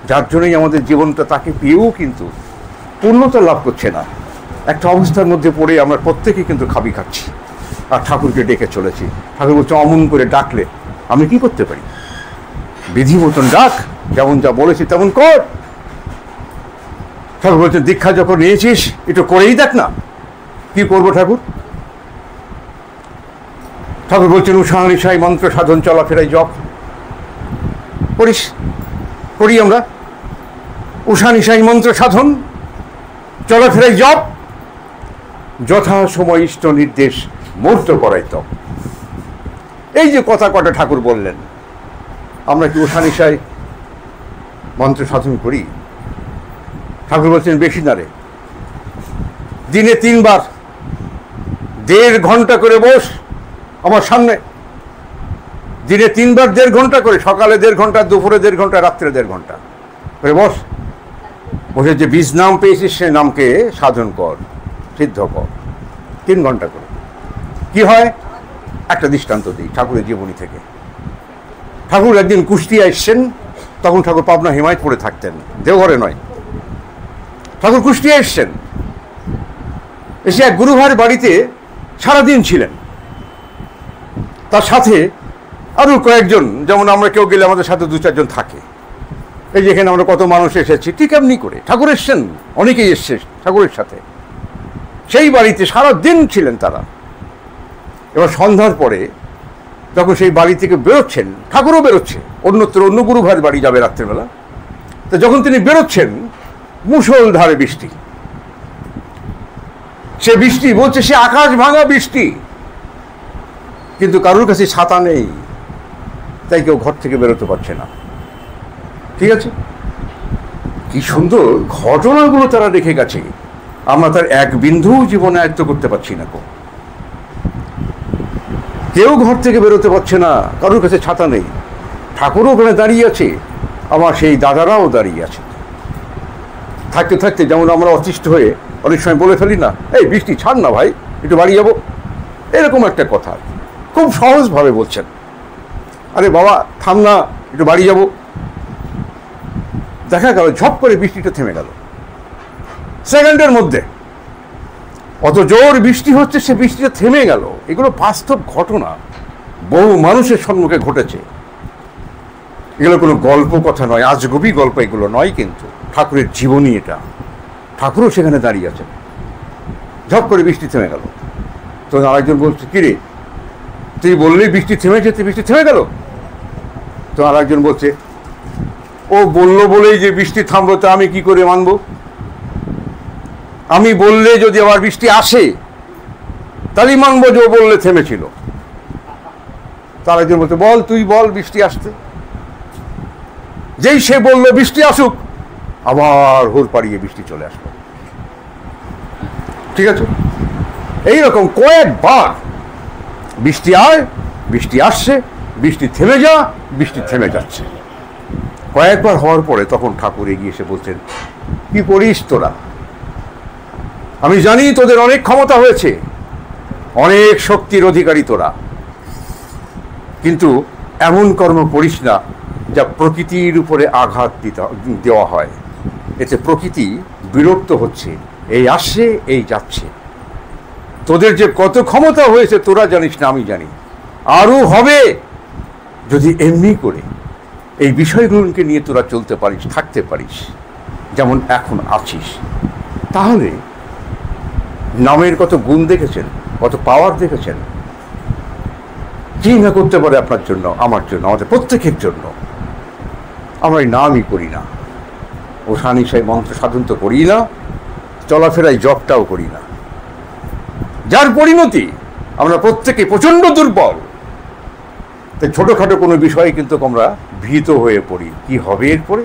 যার জন্যই আমাদের জীবনটা তাকে পেয়েও কিন্তু পূর্ণতা লাভ করছে না। একটা অবস্থার মধ্যে পড়ে আমরা প্রত্যেকেই কিন্তু খাবি খাচ্ছি আর ঠাকুরকে ডেকে চলেছি। ঠাকুর বলছে অমন করে ডাকলে আমি কি করতে পারি, বিধি মতন ডাক, যেমন যা বলেছি তেমন কর। ঠাকুর বলছেন দীক্ষা যখন নিয়েছিস একটু করেই দেখ না, কি করবো ঠাকুর। ঠাকুর বলছেন উষা নিশাই মন্ত্র সাধন চলাফেরাই জপ করিস, করি আমরা। উষা নিশাই মন্ত্র সাধন চলাফেরাই জপ, যথাসময় ইষ্ট নির্দেশ মূর্ত করাইত। এই যে কথা কটা ঠাকুর বললেন, আমরা কি উষানিশায় মন্ত্র সাধন করি? ঠাকুর বলছেন বেশি না রে, দিনে 3 বার 1.5 ঘন্টা করে বস আমার সামনে। দিনে 3 বার 1.5 ঘন্টা করে, সকালে 1.5 ঘন্টা, দুপুরে 1.5 ঘন্টা, রাত্রে 1.5 ঘন্টা করে বস। বসে যে বীজ নাম পেয়েছিস সে নামকে সাধন কর, সিদ্ধ কর 3 ঘন্টা করে। কি হয়? একটা দৃষ্টান্ত দিই ঠাকুরের জীবনী থেকে। ঠাকুর একদিন কুষ্টিয়া এসছেন, তখন ঠাকুর পাবনা হিমায়তপুরে থাকতেন, দেওঘরে নয়। ঠাকুর কুষ্টিয়া এসছেন, এসে এক গুরুভাইয়ের বাড়িতে সারাদিন ছিলেন। তার সাথে আরও কয়েকজন, যেমন আমরা কেউ গেলে আমাদের সাথে 2-4 জন থাকে। এই যে এখানে আমরা কত মানুষ এসেছি, ঠিক এমনি করে ঠাকুর এসছেন, অনেকেই এসছে ঠাকুরের সাথে। সেই বাড়িতে সারাদিন ছিলেন তারা। এবার সন্ধ্যার পরে যখন সেই বাড়ি থেকে বেরোচ্ছেন, ঠাকুরও বেরোচ্ছে, অন্যত্র অন্য গুরু ভাইয়ের বাড়ি যাবে রাত্রেবেলা। তো যখন তিনি বেরোচ্ছেন, মুষলধারে বৃষ্টি। সে বৃষ্টি বলছে সে আকাশ ভাঙা বৃষ্টি, কিন্তু কারোর কাছে ছাতা নেই, তাই কেউ ঘর থেকে বেরোতে পারছে না। ঠিক আছে, কি সুন্দর ঘটনাগুলো তারা রেখে গেছে, আমরা তার এক বিন্দু জীবনে আয়ত্ত করতে পারছি না। কেউ ঘর থেকে বেরোতে পারছে না, কারোর কাছে ছাতা নেই। ঠাকুরও ওখানে দাঁড়িয়ে আছে, আমার সেই দাদারাও দাঁড়িয়ে আছে। থাকতে থাকতে যেমন আমরা অতিষ্ঠ হয়ে অনেক সময় বলে ফেলি না, এই বৃষ্টি ছাড় না ভাই, একটু বাড়ি যাবো, এরকম একটা কথা খুব সহজভাবে বলছেন। আরে বাবা থাম না, একটু বাড়ি যাবো। দেখা গেল ঝপ করে বৃষ্টিটা থেমে গেল সেকেন্ডের মধ্যে। অত জোর বৃষ্টি হচ্ছে, সে বৃষ্টিটা থেমে গেল। এগুলো বাস্তব ঘটনা, বহু মানুষের সম্মুখে ঘটেছে। এগুলো কোনো গল্প কথা নয়, আজগুবি গল্প এগুলো নয়, কিন্তু ঠাকুরের জীবনী এটা। ঠাকুরও সেখানে দাঁড়িয়ে আছেন, ঝপ করে বৃষ্টি থেমে গেল। তো আরেকজন বলছে, কিরে তুই বললেই বৃষ্টি থেমে যেতে, বৃষ্টি থেমে গেল? তো আরেকজন বলছে, ও বললো বলেই যে বৃষ্টি থামলো, তা আমি কি করে মানব? আমি বললে যদি আবার বৃষ্টি আসে তাহলেই মানবো যে ও বললে থেমেছিল। তার একজন বলছে, বল তুই বল বৃষ্টি আসতে। যেই সে বললো বৃষ্টি আসুক, আবার হুড় পাড়িয়ে বৃষ্টি চলে আসলো। ঠিক আছে, এইরকম কয়েকবার বৃষ্টি আয়, বৃষ্টি আসছে, বৃষ্টি থেমে যা, বৃষ্টি থেমে যাচ্ছে। কয়েকবার হওয়ার পরে তখন ঠাকুর এগিয়ে এসে বলছেন, কি করিস তোরা? আমি জানি তোদের অনেক ক্ষমতা হয়েছে, অনেক শক্তির অধিকারী তোরা, কিন্তু এমন কর্ম করিস না যা প্রকৃতির উপরে আঘাত দেওয়া হয়। এতে প্রকৃতি বিরক্ত হচ্ছে, এই আসছে এই যাচ্ছে। তোদের যে কত ক্ষমতা হয়েছে তোরা জানিস না, আমি জানি। আরও হবে যদি এমনি করে এই বিষয়গুলোকে নিয়ে তোরা চলতে পারিস, থাকতে পারিস যেমন এখন আছিস। তাহলে নামের কত গুণ দেখেছেন, কত পাওয়ার দেখেছেন। কি না করতে পারে আপনার জন্য, আমার জন্য, আমাদের প্রত্যেকের জন্য। আমরা এই নামই করি না, ওষানিশায় মন্ত্র সাধন তো করি না, চলাফেরায় জপটাও করি না, যার পরিণতি আমরা প্রত্যেকে প্রচণ্ড দুর্বল। তাই ছোটোখাটো কোনো বিষয়ে কিন্তু আমরা ভীত হয়ে পড়ি, কি হবে এরপরে।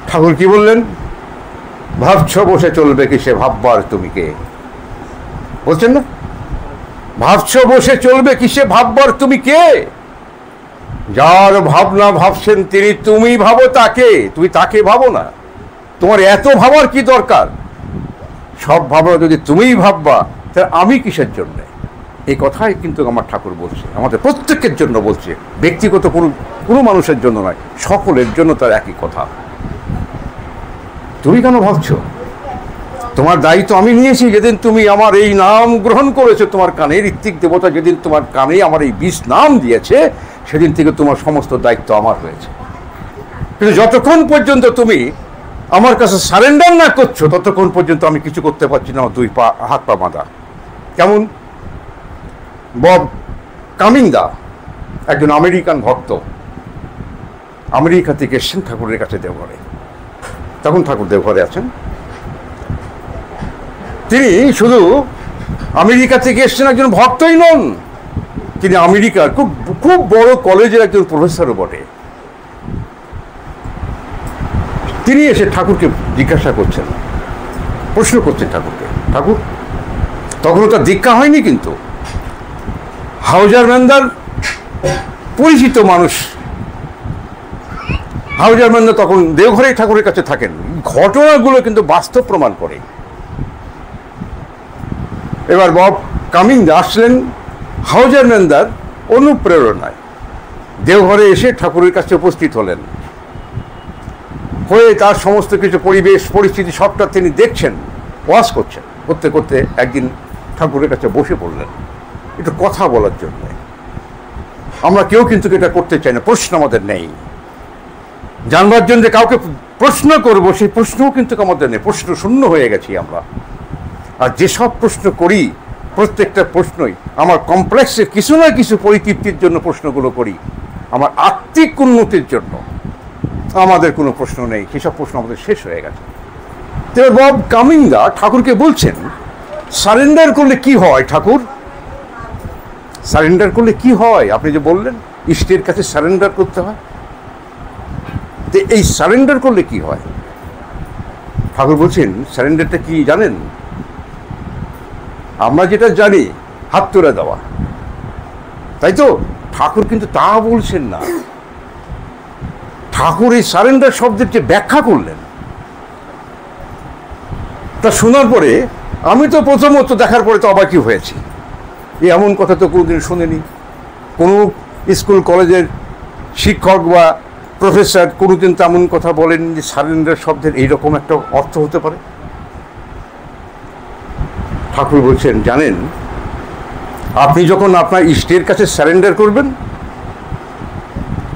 ঠাকুর কি বললেন? ভাবছ বসে চলবে কিসে, ভাববার তুমি কে? বলছেন না, ভাবছ বসে চলবে কিসে, ভাববার তুমি কে? যার ভাবনা ভাবছেন তিনি, তুমি ভাবো তাকে, তুমি তাকে ভাবো না। তোমার এত ভাবার কি দরকার? সব ভাবনা যদি তুমিই ভাববা, তাহলে আমি কিসের জন্যে? এই কথাই কিন্তু আমার ঠাকুর বলছে, আমাদের প্রত্যেকের জন্য বলছে, ব্যক্তিগত কোনো মানুষের জন্য নয়, সকলের জন্য তার একই কথা। তুমি কেন ভাবছো? তোমার দায়িত্ব আমি নিয়েছি। যেদিন তুমি আমার এই নাম গ্রহণ করেছো, তোমার কানে ঋত্বিক দেবতা যেদিন তোমার কানে আমার এই বিষ নাম দিয়েছে, সেদিন থেকে তোমার সমস্ত দায়িত্ব আমার হয়েছে। কিন্তু যতক্ষণ পর্যন্ত তুমি আমার কাছে সারেন্ডার না করছো, ততক্ষণ পর্যন্ত আমি কিছু করতে পারছি না। আমার হাত পা বাঁধা। কেমন? বব কামিংদা একজন আমেরিকান ভক্ত, আমেরিকা থেকে এসছেন ঠাকুরের কাছে দেওঘরে। তখন ঠাকুর দেওঘরে আছেন। তিনি শুধু আমেরিকা থেকে এসছেন একজন ভক্তই নন, তিনি আমেরিকার খুব খুব বড় কলেজের একজন প্রফেসরও বটে। তিনি এসে ঠাকুরকে জিজ্ঞাসা করছেন, প্রশ্ন করছেন ঠাকুরকে, ঠাকুর তখনও তার দীক্ষা হয়নি, কিন্তু হাউজার ম্যান্দার পরিচিত মানুষ। হাউজার ম্যান্দা তখন দেওঘরেই ঠাকুরের কাছে থাকেন। ঘটনাগুলো কিন্তু বাস্তব প্রমাণ করে। এবার বব কামিংস আসলেন হাউজার ম্যান্দার অনুপ্রেরণায়, দেওঘরে এসে ঠাকুরের কাছে উপস্থিত হলেন, হয়ে তার সমস্ত কিছু পরিবেশ পরিস্থিতি সবটা তিনি দেখছেন, ওয়াজ করছেন। করতে করতে একদিন ঠাকুরের কাছে বসে পড়লেন একটু কথা বলার জন্য। আমরা কেউ কিন্তু এটা করতে চাই না, প্রশ্ন আমাদের নেই। জানবার জন্য যে কাউকে প্রশ্ন করব সেই প্রশ্নও কিন্তু আমাদের নেই, প্রশ্ন শূন্য হয়ে গেছি আমরা। আর যেসব প্রশ্ন করি প্রত্যেকটা প্রশ্নই আমার কমপ্লেক্সের কিছু না কিছু পরিতৃপ্তির জন্য প্রশ্নগুলো করি, আমার আত্মিক উন্নতির জন্য আমাদের কোনো প্রশ্ন নেই, সেসব প্রশ্ন আমাদের শেষ হয়ে গেছে। তো বব কামিংসা ঠাকুরকে বলছেন, সারেন্ডার করলে কি হয় ঠাকুর? সারেন্ডার করলে কি হয়? আপনি যে বললেন ইষ্টের কাছে সারেন্ডার করতে হয়, তো এই সারেন্ডার করলে কি হয়? ঠাকুর বলছেন, সারেন্ডারটা কি জানেন? আমরা যেটা জানি হাত তুলে দেওয়া, তাই তো? ঠাকুর কিন্তু তা বলছেন না। ঠাকুর এই সারেন্ডার শব্দের যে ব্যাখ্যা করলেন, তা শোনার পরে আমি তো প্রথমত দেখার পরে তো অবাকই হয়েছি। এমন কথা তো কোনোদিন শুনিনি। কোনো স্কুল কলেজের শিক্ষক বা প্রফেসর কোনোদিন তেমন কথা বলেন যে সারেন্ডার শব্দের এইরকম একটা অর্থ হতে পারে। ঠাকুর বলছেন, জানেন, আপনি যখন আপনার ইষ্টের কাছে সারেন্ডার করবেন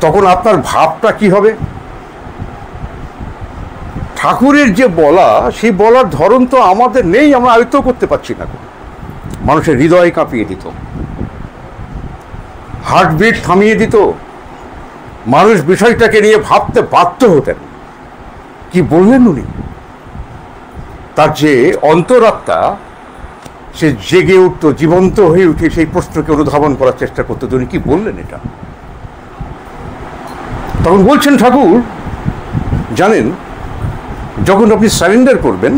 তখন আপনার ভাবটা কি হবে? ঠাকুরের যে বলা, সেই বলার ধরন তো আমাদের নেই, আমরা আয়ত্ত করতে পারছি না। মানুষের হৃদয় কাঁপিয়ে দিত, হার্টবিট থামিয়ে দিত, মানুষ বিষয়টাকে নিয়ে ভাবতে বাধ্য হতেন। কি বললেন উনি? তার যে অন্তরাত্মা সে জেগে উঠত, জীবন্ত হয়ে উঠে সেই প্রশ্নকে অনুধাবন করার চেষ্টা করতো। উনি কি বললেন এটা? তখন বলছেন ঠাকুর, জানেন, যখন আপনি সারেন্ডার করবেন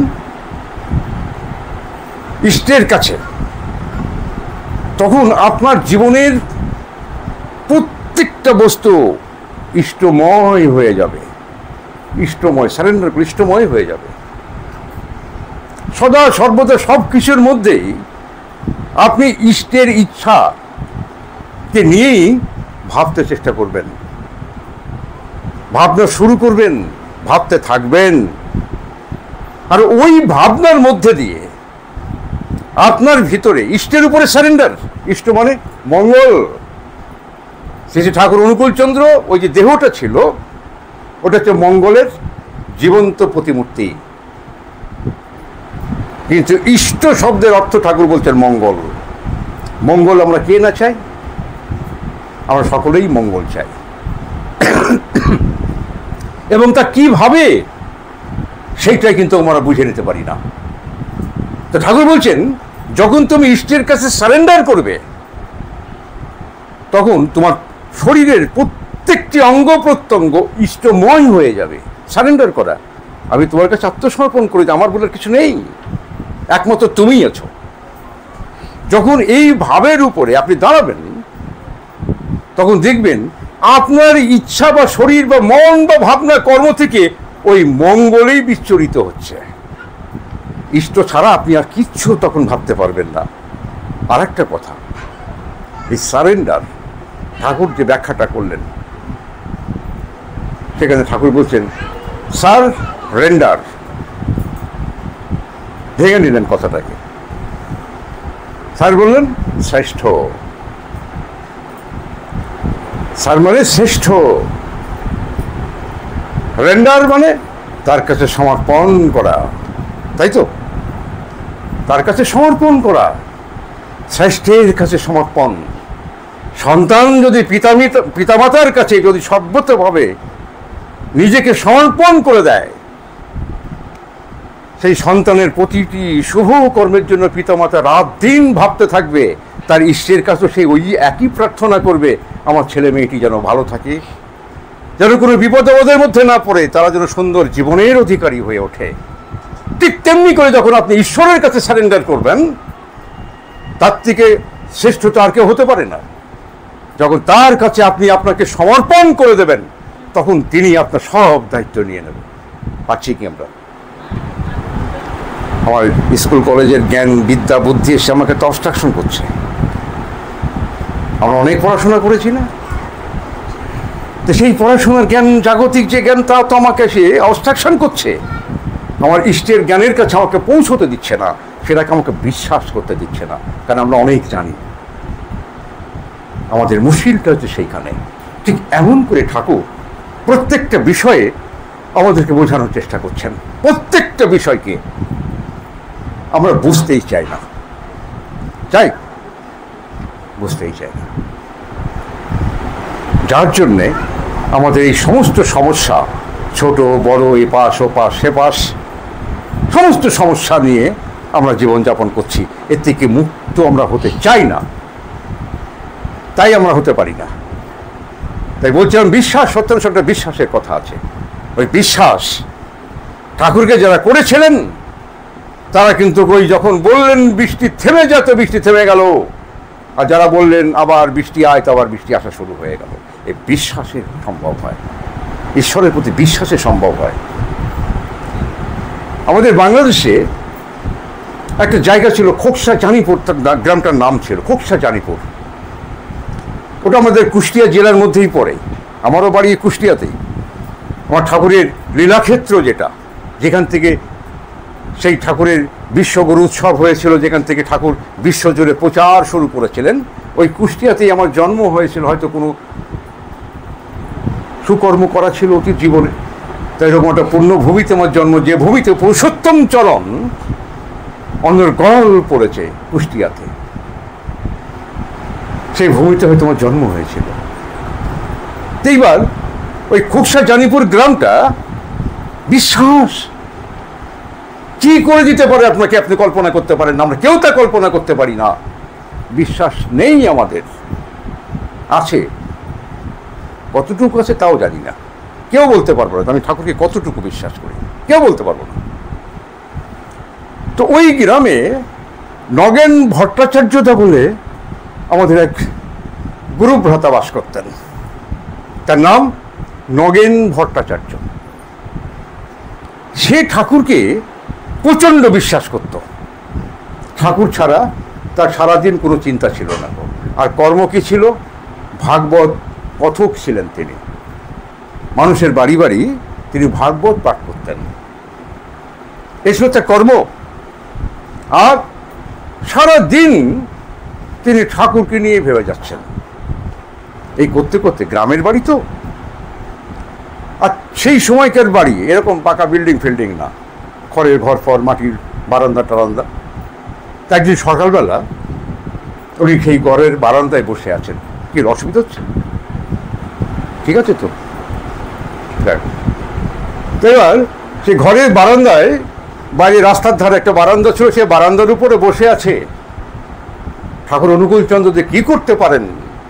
ইষ্টের কাছে, তখন আপনার জীবনের প্রত্যেকটা বস্তু ইষ্টময় হয়ে যাবে। ইষ্টময়, সারেন্ডার করে ইষ্টময় হয়ে যাবে। সদা সর্বদা সব কিছুর মধ্যেই আপনি ইষ্টের ইচ্ছাকে নিয়েই ভাবতে চেষ্টা করবেন, ভাবনা শুরু করবেন, ভাবতে থাকবেন। আর ওই ভাবনার মধ্যে দিয়ে আপনার ভিতরে ইষ্টের উপরে সারেন্ডার। ইষ্ট মানে মঙ্গল। শ্রী ঠাকুর অনুকূলচন্দ্র ওই যে দেহটা ছিল, ওটা হচ্ছে মঙ্গলের জীবন্ত প্রতিমূর্তি। কিন্তু ইষ্ট শব্দের অর্থ ঠাকুর বলছেন মঙ্গল। মঙ্গল আমরা কে না চাই? আমরা সকলেই মঙ্গল চাই। এবং তা কিভাবে, সেইটাই কিন্তু আমরা বুঝে নিতে পারি না। তো ঠাকুর বলছেন, যখন তুমি ইষ্টের কাছে সারেন্ডার করবে তখন তোমার শরীরের প্রত্যেকটি অঙ্গ প্রত্যঙ্গ ইষ্টময় হয়ে যাবে। সারেন্ডার করা, আমি তোমার কাছে আত্মসমর্পণ করে দিই, আমার বলার কিছু নেই, একমাত্র তুমিই আছো। যখন এই ভাবের উপরে আপনি দাঁড়াবেন তখন দেখবেন আপনার ইচ্ছা বা শরীর বা মন বা ভাবনা কর্ম থেকে ওই মঙ্গলেই বিচ্ছুরিত হচ্ছে। ইষ্ট ছাড়া আপনি আর কিচ্ছু তখন ভাবতে পারবেন না। আর একটা কথা, এই সারেন্ডার ঠাকুর যে ব্যাখ্যাটা করলেন, সেখানে ঠাকুর বলছেন সার রেন্ডার। ভেঙে নিলেন কথাটাকে। স্যার বললেন শ্রেষ্ঠ। স্যার মানে শ্রেষ্ঠ, রেন্ডার মানে তার কাছে সমর্পণ করা, তাই তো? তার কাছে সমর্পণ করা, শ্রেষ্ঠের কাছে সমর্পণ। সন্তান যদি পিতামাতার কাছে যদি সর্বতভাবে নিজেকে সমর্পণ করে দেয়, সেই সন্তানের প্রতিটি শুভ কর্মের জন্য পিতামাতা রাত দিন ভাবতে থাকবে, তার ইষ্টের কাছেও সেই ওই একই প্রার্থনা করবে, আমার ছেলে মেয়েটি যেন ভালো থাকে, যেন কোনো বিপদ আপদের মধ্যে না পড়ে, তারা যেন সুন্দর জীবনের অধিকারী হয়ে ওঠে। ঠিক তেমনি করে যখন আপনি ঈশ্বরের কাছে সারেন্ডার করবেন, তার থেকে শ্রেষ্ঠতা আর কেউ হতে পারে না। যখন তার কাছে আপনি আপনাকে সমর্পণ করে দেবেন, তখন তিনি আপনার সব দায়িত্ব নিয়ে নেবেন। পাচ্ছি কি আমরা? আমার স্কুল কলেজের জ্ঞান বিদ্যা বুদ্ধি এসে আমাকে তো অবস্ট্রাকশন করছে। আমরা অনেক পড়াশোনা করেছি না, তো সেই পড়াশোনার জ্ঞান, জাগতিক যে জ্ঞান, তা তো আমাকে সে অবস্ট্রাকশন করছে। আমার ইষ্টের জ্ঞানের কাছে আমাকে পৌঁছতে দিচ্ছে না, সেটাকে আমাকে বিশ্বাস করতে দিচ্ছে না, কারণ আমরা অনেক জানি। আমাদের মুশকিলটা হচ্ছে সেইখানে। ঠিক এমন করে ঠাকুর প্রত্যেকটা বিষয়ে আমাদেরকে বোঝানোর চেষ্টা করছেন। প্রত্যেকটা বিষয়কে আমরা বুঝতেই চাই না, বুঝতেই চাই না, যার জন্যে আমাদের এই সমস্ত সমস্যা, ছোট বড়, এপাশ ওপাশ সেপাশ, সমস্ত সমস্যা নিয়ে আমরা জীবনযাপন করছি। এর থেকে মুক্ত আমরা হতে চাই না, তাই আমরা হতে পারি না। তাই বলছিলাম, বিশ্বাস, সত্যাংশ একটা বিশ্বাসের কথা আছে। ওই বিশ্বাস ঠাকুরকে যারা করেছিলেন, তারা কিন্তু ওই যখন বললেন বৃষ্টি থেমে যেত, বৃষ্টি থেমে গেল, আর যারা বললেন আবার বৃষ্টি আয়, তো আবার বৃষ্টি আসা শুরু হয়ে গেল। এই বিশ্বাসে সম্ভব হয়, ঈশ্বরের প্রতি বিশ্বাসে সম্ভব হয়। আমাদের বাংলাদেশে একটা জায়গা ছিল খোকসা জানিপুর, গ্রামটার নাম ছিল খোকসা জানিপুর। ওটা আমাদের কুষ্টিয়া জেলার মধ্যেই পড়ে। আমারও বাড়ি কুষ্টিয়াতেই। আমার ঠাকুরের লীলাক্ষেত্র যেটা, যেখান থেকে সেই ঠাকুরের বিশ্বগুরু উৎসব হয়েছিল, যেখান থেকে ঠাকুর বিশ্বজুড়ে প্রচার শুরু করেছিলেন, ওই কুষ্টিয়াতেই আমার জন্ম হয়েছিল। হয়তো কোনো সুকর্ম করা ছিল অতীত জীবনে, তাই এরকম একটা পূর্ণভূমিতে আমার জন্ম, যে ভূমিতে পুরুষোত্তম চরণ অন্যের গল পড়েছে কুষ্টিয়াতে, সেই ভূমিতে হয়তো আমার জন্ম হয়েছিল। এইবার ওই খোকসা জানিপুর গ্রামটা বিশ্বাস কি করে দিতে পারে আপনাকে, আপনি কল্পনা করতে পারেন না। আমরা কেউ তা কল্পনা করতে পারি না। বিশ্বাস নেই আমাদের, আছে কতটুকু আছে তাও জানি না, কেউ বলতে পারবো না। আমি ঠাকুরকে কতটুকু বিশ্বাস করি কেউ বলতে পারবো না। তো ওই গ্রামে নগেন ভট্টাচার্যদা বলে আমাদের এক গুরু ভ্রাতা বাস করতেন। তার নাম নগেন ভট্টাচার্য। সে ঠাকুরকে প্রচণ্ড বিশ্বাস করত। ঠাকুর ছাড়া তার সারাদিন কোনো চিন্তা ছিল না। আর কর্ম কি ছিল? ভাগবত কথক ছিলেন তিনি। মানুষের বাড়ি বাড়ি তিনি ভাগবত পাঠ করতেন, এসব তার কর্ম। আর সারাদিন তিনি ঠাকুরকে নিয়ে ভেবে যাচ্ছেন। এই করতে করতে, গ্রামের বাড়ি তো, আর সেই সময়কার বাড়ি এরকম পাকা বিল্ডিং ফিল্ডিং না, খড়ের ঘর ফর, মাটির বারান্দা টারান্দা। একদিন সকালবেলা উনি সেই ঘরের বারান্দায় বসে আছেন। কি অসুবিধা হচ্ছে? ঠিক আছে তো। এবার সে ঘরের বারান্দায়, বাইরে রাস্তার ধারে একটা বারান্দা ছিল, সে বারান্দার উপরে বসে আছে। ঠাকুর অনুকূলচন্দ্র যে কী করতে পারেন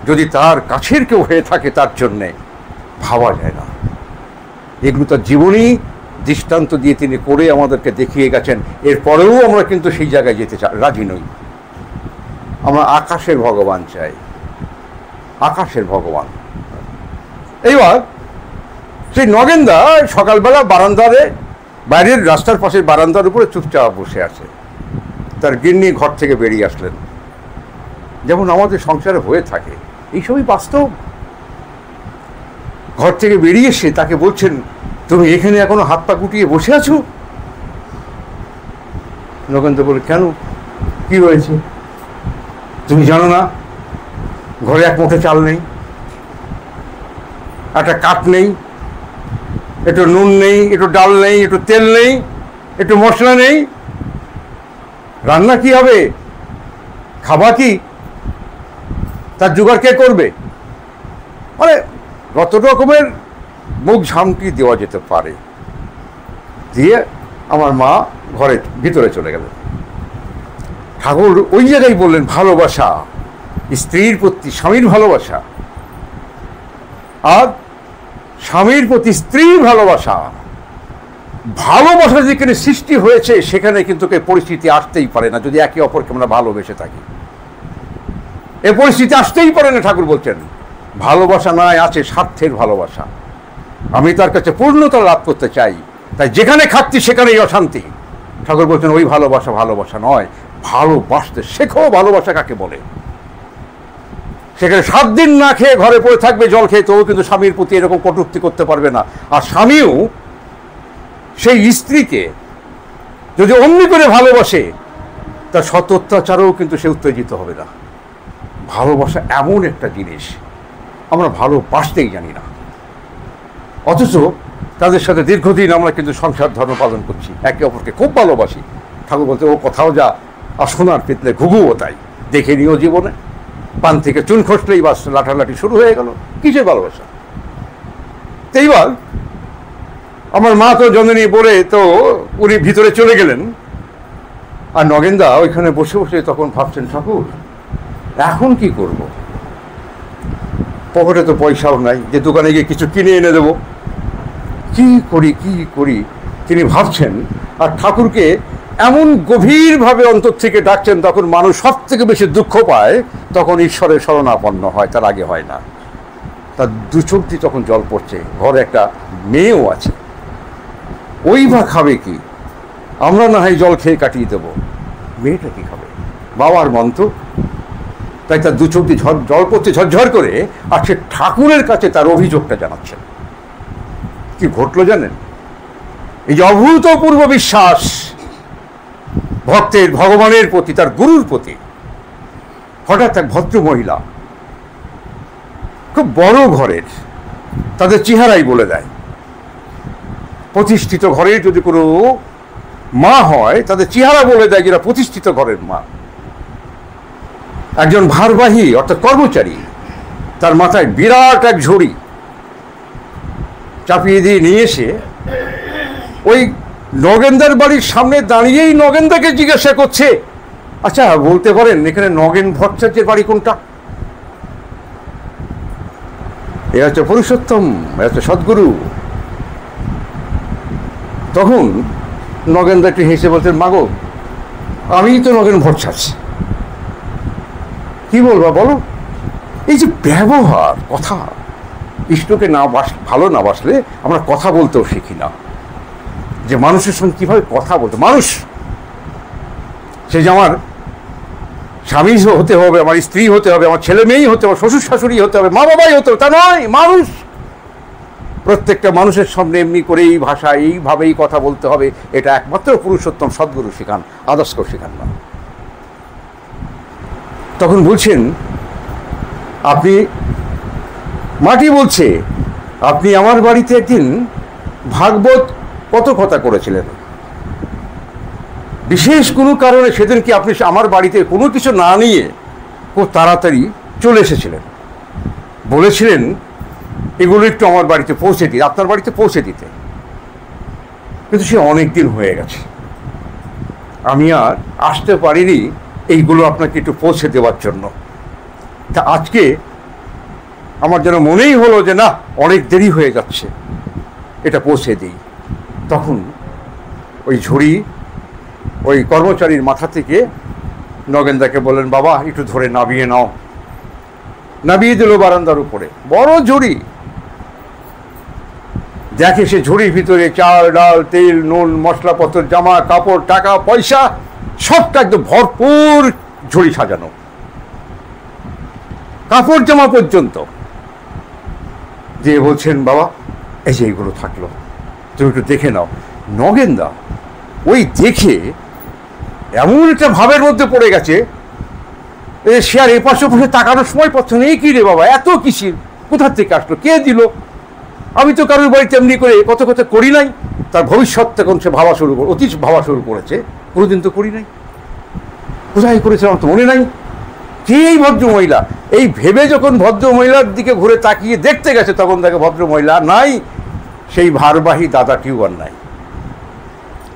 যদি তার কাছের কেউ হয়ে থাকে, তার জন্যে ভাবা যায় না। এগুলো তার জীবনী দৃষ্টান্ত দিয়ে তিনি করে আমাদেরকে দেখিয়ে গেছেন। এরপরেও আমরা কিন্তু সেই জায়গায় যেতে রাজি নই। আমরা আকাশের ভগবান চাই, আকাশের ভগবান। এইবার সেই নগেনদা সকালবেলা বারান্দারে, বাইরের রাস্তার পাশের বারান্দার উপরে চুপচাপ বসে আছে। তার গিন্নি ঘর থেকে বেরিয়ে আসলেন, যেমন আমাদের সংসারে হয়ে থাকে। এইসবই বাস্তব। ঘর থেকে বেরিয়ে এসে তাকে বলছেন, তুমি এখানে এখনো হাত পা গুটিয়ে বসে আছো? নগেনদা বলে, কেন, কি হয়েছে? তুমি জানো না ঘরে এক মুঠো চাল নেই, একটা কাঠ নেই, একটু নুন নেই, একটু ডাল নেই, একটু তেল নেই, একটু মশলা নেই, রান্না কি হবে, খাবা কি, তার জোগাড় কে করবে? মানে কত রকমের মুখ ঝামটি দেওয়া যেতে পারে, দিয়ে আমার মা ঘরের ভিতরে চলে গেলেন। ঠাকুর ওই জায়গায় বললেন, ভালোবাসা, স্ত্রীর প্রতি স্বামীর ভালোবাসা আর স্বামীর প্রতি স্ত্রীর ভালোবাসা, ভালোবাসা যেখানে সৃষ্টি হয়েছে সেখানে কিন্তু পরিস্থিতি আসতেই পারে না যদি একে অপরকে আমরা ভালোবেসে থাকি। এ পরিস্থিতি আসতেই পারে না। ঠাকুর বলছেন ভালোবাসা নয়, আছে স্বার্থের ভালোবাসা। আমি তার কাছে পূর্ণতা লাভ করতে চাই, তাই যেখানে খাচ্ছি সেখানেই অশান্তি। ঠাকুর বলছেন ওই ভালোবাসা ভালোবাসা নয়, ভালোবাসতে শেখো। ভালোবাসা কাকে বলে? সেখানে 7 দিন না খেয়ে ঘরে পড়ে থাকবে জল খেয়ে, তবু কিন্তু স্বামীর প্রতি এরকম কটূক্তি করতে পারবে না। আর স্বামীও সেই স্ত্রীকে যদি অমনি করে ভালোবাসে, তার শত অত্যাচারেও কিন্তু সে উত্তেজিত হবে না। ভালোবাসা এমন একটা জিনিস আমরা ভালোবাসতেই জানি না, অথচ তাদের সাথে দীর্ঘদিন আমরা কিন্তু সংসার ধর্ম পালন করছি, একে অপরকে খুব ভালোবাসি। ঠাকুর বলতে ও কোথাও যা, আর সোনার পিতলে ঘুঘুও তাই। দেখে নিও জীবনে, পান থেকে চুন খসলেই বাস লাঠালাঠি শুরু হয়ে গেল। কিসের ভালোবাসা? এইবার আমার মা তো জননী বলে তো উনি ভিতরে চলে গেলেন, আর নগেনদা ওইখানে বসে বসে তখন ভাবছেন, ঠাকুর এখন কি করব? পকেটে তো পয়সাও নাই যে দোকানে গিয়ে কিছু কিনে এনে দেবো। কি করি তিনি ভাবছেন। আর ঠাকুরকে এমন গভীরভাবে অন্তর থেকে ডাকছেন, তখন মানুষ সব থেকে বেশি দুঃখ পায় তখন ঈশ্বরের শরণাপন্ন হয়, তার আগে হয় না। তার দু চোখ দিয়ে তখন জল পড়ছে। ঘরে একটা মেয়েও আছে, ওই বা খাবে কি? আমরা না হয় জল খেয়ে কাটিয়ে দেবো, মেয়েটা কি খাবে? বাবার মন তো। তাই তার দু চোখ দিয়ে জল পড়ছে ঝরঝর করে, আর সে ঠাকুরের কাছে তার অভিযোগটা জানাচ্ছেন। কি ঘটলো জানেন? এই যে অভূতপূর্ব বিশ্বাস ভক্তের ভগবানের প্রতি, তার গুরুর প্রতি, হঠাৎ এক ভদ্র মহিলা, খুব বড় ঘরের, তাদের চেহারাই বলে দেয়। প্রতিষ্ঠিত ঘরের যদি কোনো মা হয়, তাদের চেহারা বলে দেয় যেটা প্রতিষ্ঠিত ঘরের মা। একজন ভারবাহী অর্থাৎ কর্মচারী, তার মাথায় বিরাট এক ঝুড়ি চাপিয়ে দিয়ে নিয়ে এসে ওই নগেনদার বাড়ির সামনে দাঁড়িয়েই নগেনদাকে জিজ্ঞাসা করছে, আচ্ছা বলতে পারেন এখানে নগেন ভট্টাচার্যের বাড়ি কোনটা? এ হচ্ছে পুরুষোত্তম, এ হচ্ছে সদ্গুরু। তখন নগেনদা একটু হেসে বলতেন, মাগো আমিই তো নগেন ভট্টাচার্য। কি বলবা বলো? এই যে ব্যবহার, কথা, ইষ্টকে ভালো না বাসলে আমরা কথা বলতেও শিখি না, যে মানুষের সঙ্গে কীভাবে কথা বলতে। মানুষ সে যে আমার স্বামী হতে হবে, আমার স্ত্রী হতে হবে, আমার ছেলে মেয়েই হতে হবে, শ্বশুর শাশুড়ি হতে হবে, মা বাবাই হতে হবে, তা নয়। মানুষ, প্রত্যেকটা মানুষের সামনে এমনি করে এই ভাষা, এইভাবেই কথা বলতে হবে, এটা একমাত্র পুরুষোত্তম সদ্গুরু শেখান, আদর্শ শেখান না। তখন বলছেন, আপনি, মাটি বলছে, আপনি আমার বাড়িতে একদিন ভাগবত কত কথা করেছিলেন, বিশেষ কোনো কারণে সেদিন কি আপনি আমার বাড়িতে কোনো কিছু না নিয়ে খুব তাড়াতাড়ি চলে এসেছিলেন, বলেছিলেন এগুলো একটু আমার বাড়িতে পৌঁছে দিই, আপনার বাড়িতে পৌঁছে দিতে, কিন্তু সে অনেক দিন হয়ে গেছে, আমি আর আসতে পারিনি এইগুলো আপনাকে একটু পৌঁছে দেওয়ার জন্য। তা আজকে আমার যেন মনেই হলো যে না, অনেক দেরি হয়ে যাচ্ছে, এটা পৌঁছে দিই। তখন ওই ঝুড়ি ওই কর্মচারীর মাথা থেকে নগেনদাকে বললেন, বাবা একটু ধরে নামিয়ে নাও। নামিয়ে দিল বারান্দার উপরে, বড় ঝুড়ি। দেখে সে ঝুড়ির ভিতরে চাল ডাল তেল নুন মশলাপত্র, জামা কাপড়, টাকা পয়সা, সবটা একদম ভরপুর ঝুড়ি সাজানো, কাপড় জামা পর্যন্ত। যে বলছেন, বাবা এই যে এইগুলো থাকলো, তুমি একটু দেখে নাও। নগেনদা ওই দেখে এমন একটা ভাবের মধ্যে পড়ে গেছে, সে আর এপাশে ওপাশে তাকানোর সময় পাচ্ছে না। এই কি রে বাবা, এত কিসির, কোথার থেকে আসলো, কে দিল? আমি তো কারোর বাড়িতে এমনি করে কত কথা করি নাই। তার ভবিষ্যৎ তখন সে ভাবা শুরু করে, অতীত ভাবা শুরু করেছে, কোনোদিন তো করি নাই, কোথায় করেছে আমার তো মনে নাই। কে এই ভদ্র মহিলা? এই ভেবে যখন ভদ্র মহিলার দিকে ঘুরে তাকিয়ে দেখতে গেছে, তখন তাকে ভদ্র মহিলা নাই, সেই ভারবাহী দাদাটিও আর নাই।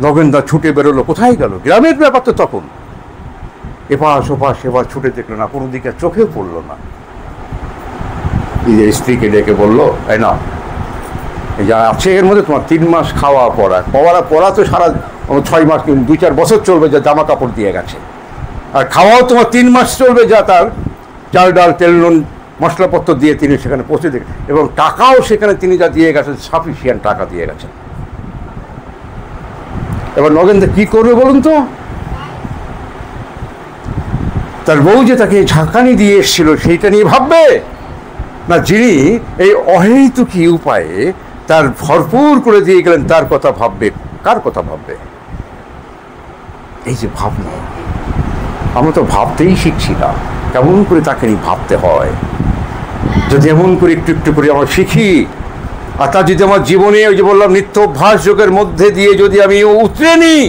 নগেনদা ছুটে বেরোলো, কোথায় গেল? গ্রামের ব্যাপার তো তখন। এপাশ ওপাশ এবার ছুটে দেখলো না, কোনো দিকে চোখেও পড়লো না। স্ত্রীকে ডেকে বললো, তাই না, এই যা আছে এর মধ্যে তোমার 3 মাস খাওয়া পড়া তো সারা 6 মাস 2-4 বছর চলবে, যা জামা কাপড় দিয়ে গেছে। আর খাওয়াও তোমার 3 মাস চলবে, যা তার চাল ডাল তেল নুন মশলাপত্র দিয়ে তিনি সেখানে পৌঁছে দেন, এবং টাকাও সেখানে তিনি যা দিয়ে গেছেন সাফিসিয়েন্ট টাকা দিয়ে গেছেন। এবার নগেনদা কি করবে বলুন তো? তার বউ যে তাকে ঝাঁকানি দিয়ে এসেছিল সেইটা নিয়ে ভাববে, না যিনি এই অহেতুকী উপায়ে তার ভরপুর করে দিয়ে গেলেন তার কথা ভাববে? কার কথা ভাববে? এই যে ভাবনা, আমরা তো ভাবতেই শিখছি না কেমন করে তাকে নিয়ে ভাবতে হয়। যদি এমন করে একটু একটু করে আমরা শিখি, আর তা যদি আমার জীবনে ওই যে বললাম নিত্য অভ্যাস যোগের মধ্যে দিয়ে যদি আমি উতরে নিই,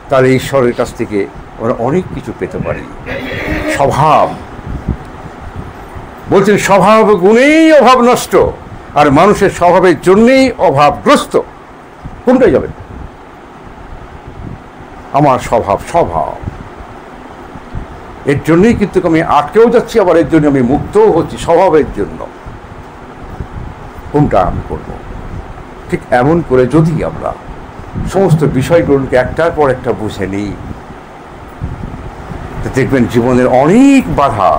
তাহলে ঈশ্বরের কাছ থেকে আমরা অনেক কিছু পেতে পারি। স্বভাব বলছেন, স্বভাব গুণেই অভাব নষ্ট, আর মানুষের স্বভাবের জন্যেই অভাবগ্রস্ত। কোনটাই যাবে? আমার স্বভাব এর জন্যই কিন্তু আমি আটকেও যাচ্ছি, আবার এর জন্য আমি মুক্তও হচ্ছি, স্বভাবের জন্য। কোনটা আমি করব? ঠিক এমন করে যদি আমরা সমস্ত বিষয়গুলোকে একটার পর একটা বুঝে নিই, দেখবেন জীবনের অনেক বাধা,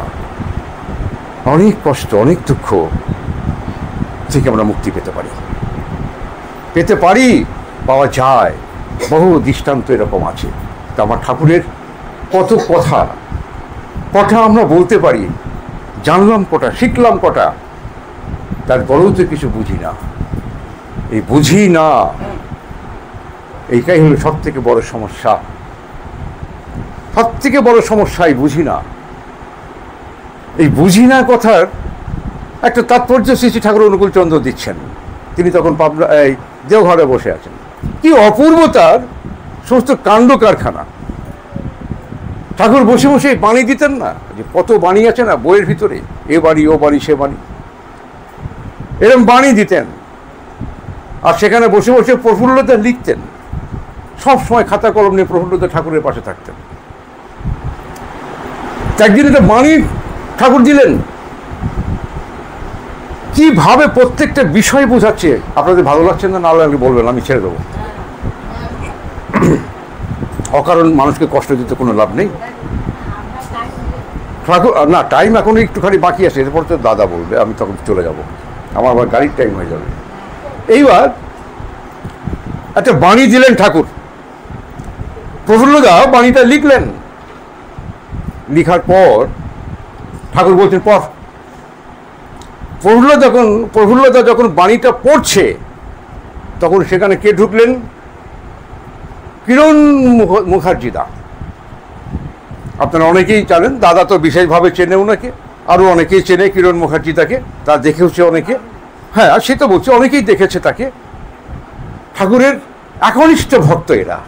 অনেক কষ্ট, অনেক দুঃখ থেকে আমরা মুক্তি পেতে পারি, পাওয়া যায়। বহু দৃষ্টান্ত এরকম আছে। তা আমার ঠাকুরের কত কথা আমরা বলতে পারি, জানলাম কটা, শিখলাম কটা, তারপরেও তো কিছু বুঝি না। এই বুঝি না, এইটাই হলো সব থেকে বড় সমস্যা। এই বুঝি না কথার একটা তাৎপর্য শ্রী ঠাকুর অনুকূল চন্দ্র দিচ্ছেন। তিনি তখন এই দেওঘরে বসে আছেন। কি অপূর্ব তার সমস্ত কাণ্ড কারখানা। ঠাকুর বসে বসে বাণী দিতেন না, যে কত বাণী আছে না বইয়ের ভিতরে, এ বাণী ও বাণী সে বাণী, এরকম বাণী দিতেন। আর সেখানে বসে বসে প্রফুল্লতা লিখতেন। সব সময় খাতা কলম নিয়ে প্রফুল্লতা ঠাকুরের পাশে থাকতেন। একদিন একটা বাণী ঠাকুর দিলেন, কিভাবে প্রত্যেকটা বিষয় বোঝাচ্ছে। আপনাদের ভালো লাগছে না, না লাগলে বলবেন, আমি ছেড়ে দেবো। অকারণ মানুষকে কষ্ট দিতে কোনো লাভ নেই। ঠাকুর না, টাইম এখন একটুখানি বাকি আছে, এরপর তো দাদা বলবে, আমি তখন চলে যাব, আমার আবার গাড়ির টাইম হয়ে যাবে। এইবার একটা বাণী দিলেন ঠাকুর, প্রফুল্লদা বাণীটা লিখলেন। লিখার পর ঠাকুর বলছেন পড়। প্রফুল্লদা যখন বাণীটা পড়ছে, তখন সেখানে কে ঢুকলেন? কিরণ মুখার্জি দা। আপনারা অনেকেই জানেন, দাদা তো বিশেষভাবে চেনে ওনাকে, আরও অনেকেই চেনে কিরণ মুখার্জি তাকে, তা দেখেওছে অনেকে। হ্যাঁ, সে তো বলছে অনেকেই দেখেছে তাকে। ঠাকুরের একনিষ্ঠ ভক্ত এরা।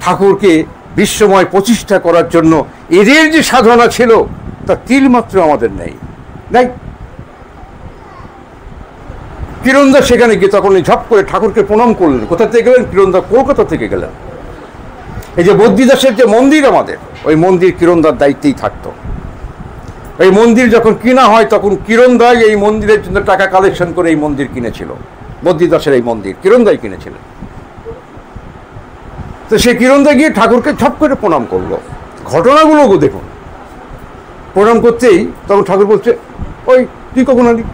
ঠাকুরকে বিশ্বময় প্রতিষ্ঠা করার জন্য এদের যে সাধনা ছিল, তা তিলমাত্র আমাদের নেই। কিরণদা সেখানে গিয়ে তখন ঝপ করে ঠাকুরকে প্রণাম করলেন। কোথা থেকে গেলেন? কিরণদা কলকাতা থেকে গেলেন। এই যে বদ্রীদাসের যে মন্দির আমাদের, ওই মন্দির কিরণদার দায়িত্বেই থাকতো। এই মন্দির যখন কিনা হয়, তখন কিরণদাই এই মন্দিরের জন্য টাকা কালেকশন করে এই মন্দির কিনেছিল। বদ্রীদাসের এই মন্দির কিরণদাই কিনেছিলেন। তো সে কিরণদা গিয়ে ঠাকুরকে ঝপ করে প্রণাম করলো। ঘটনাগুলো দেখুন। প্রণাম করতেই তখন ঠাকুর বলছে, ওই তুই কখন আলি?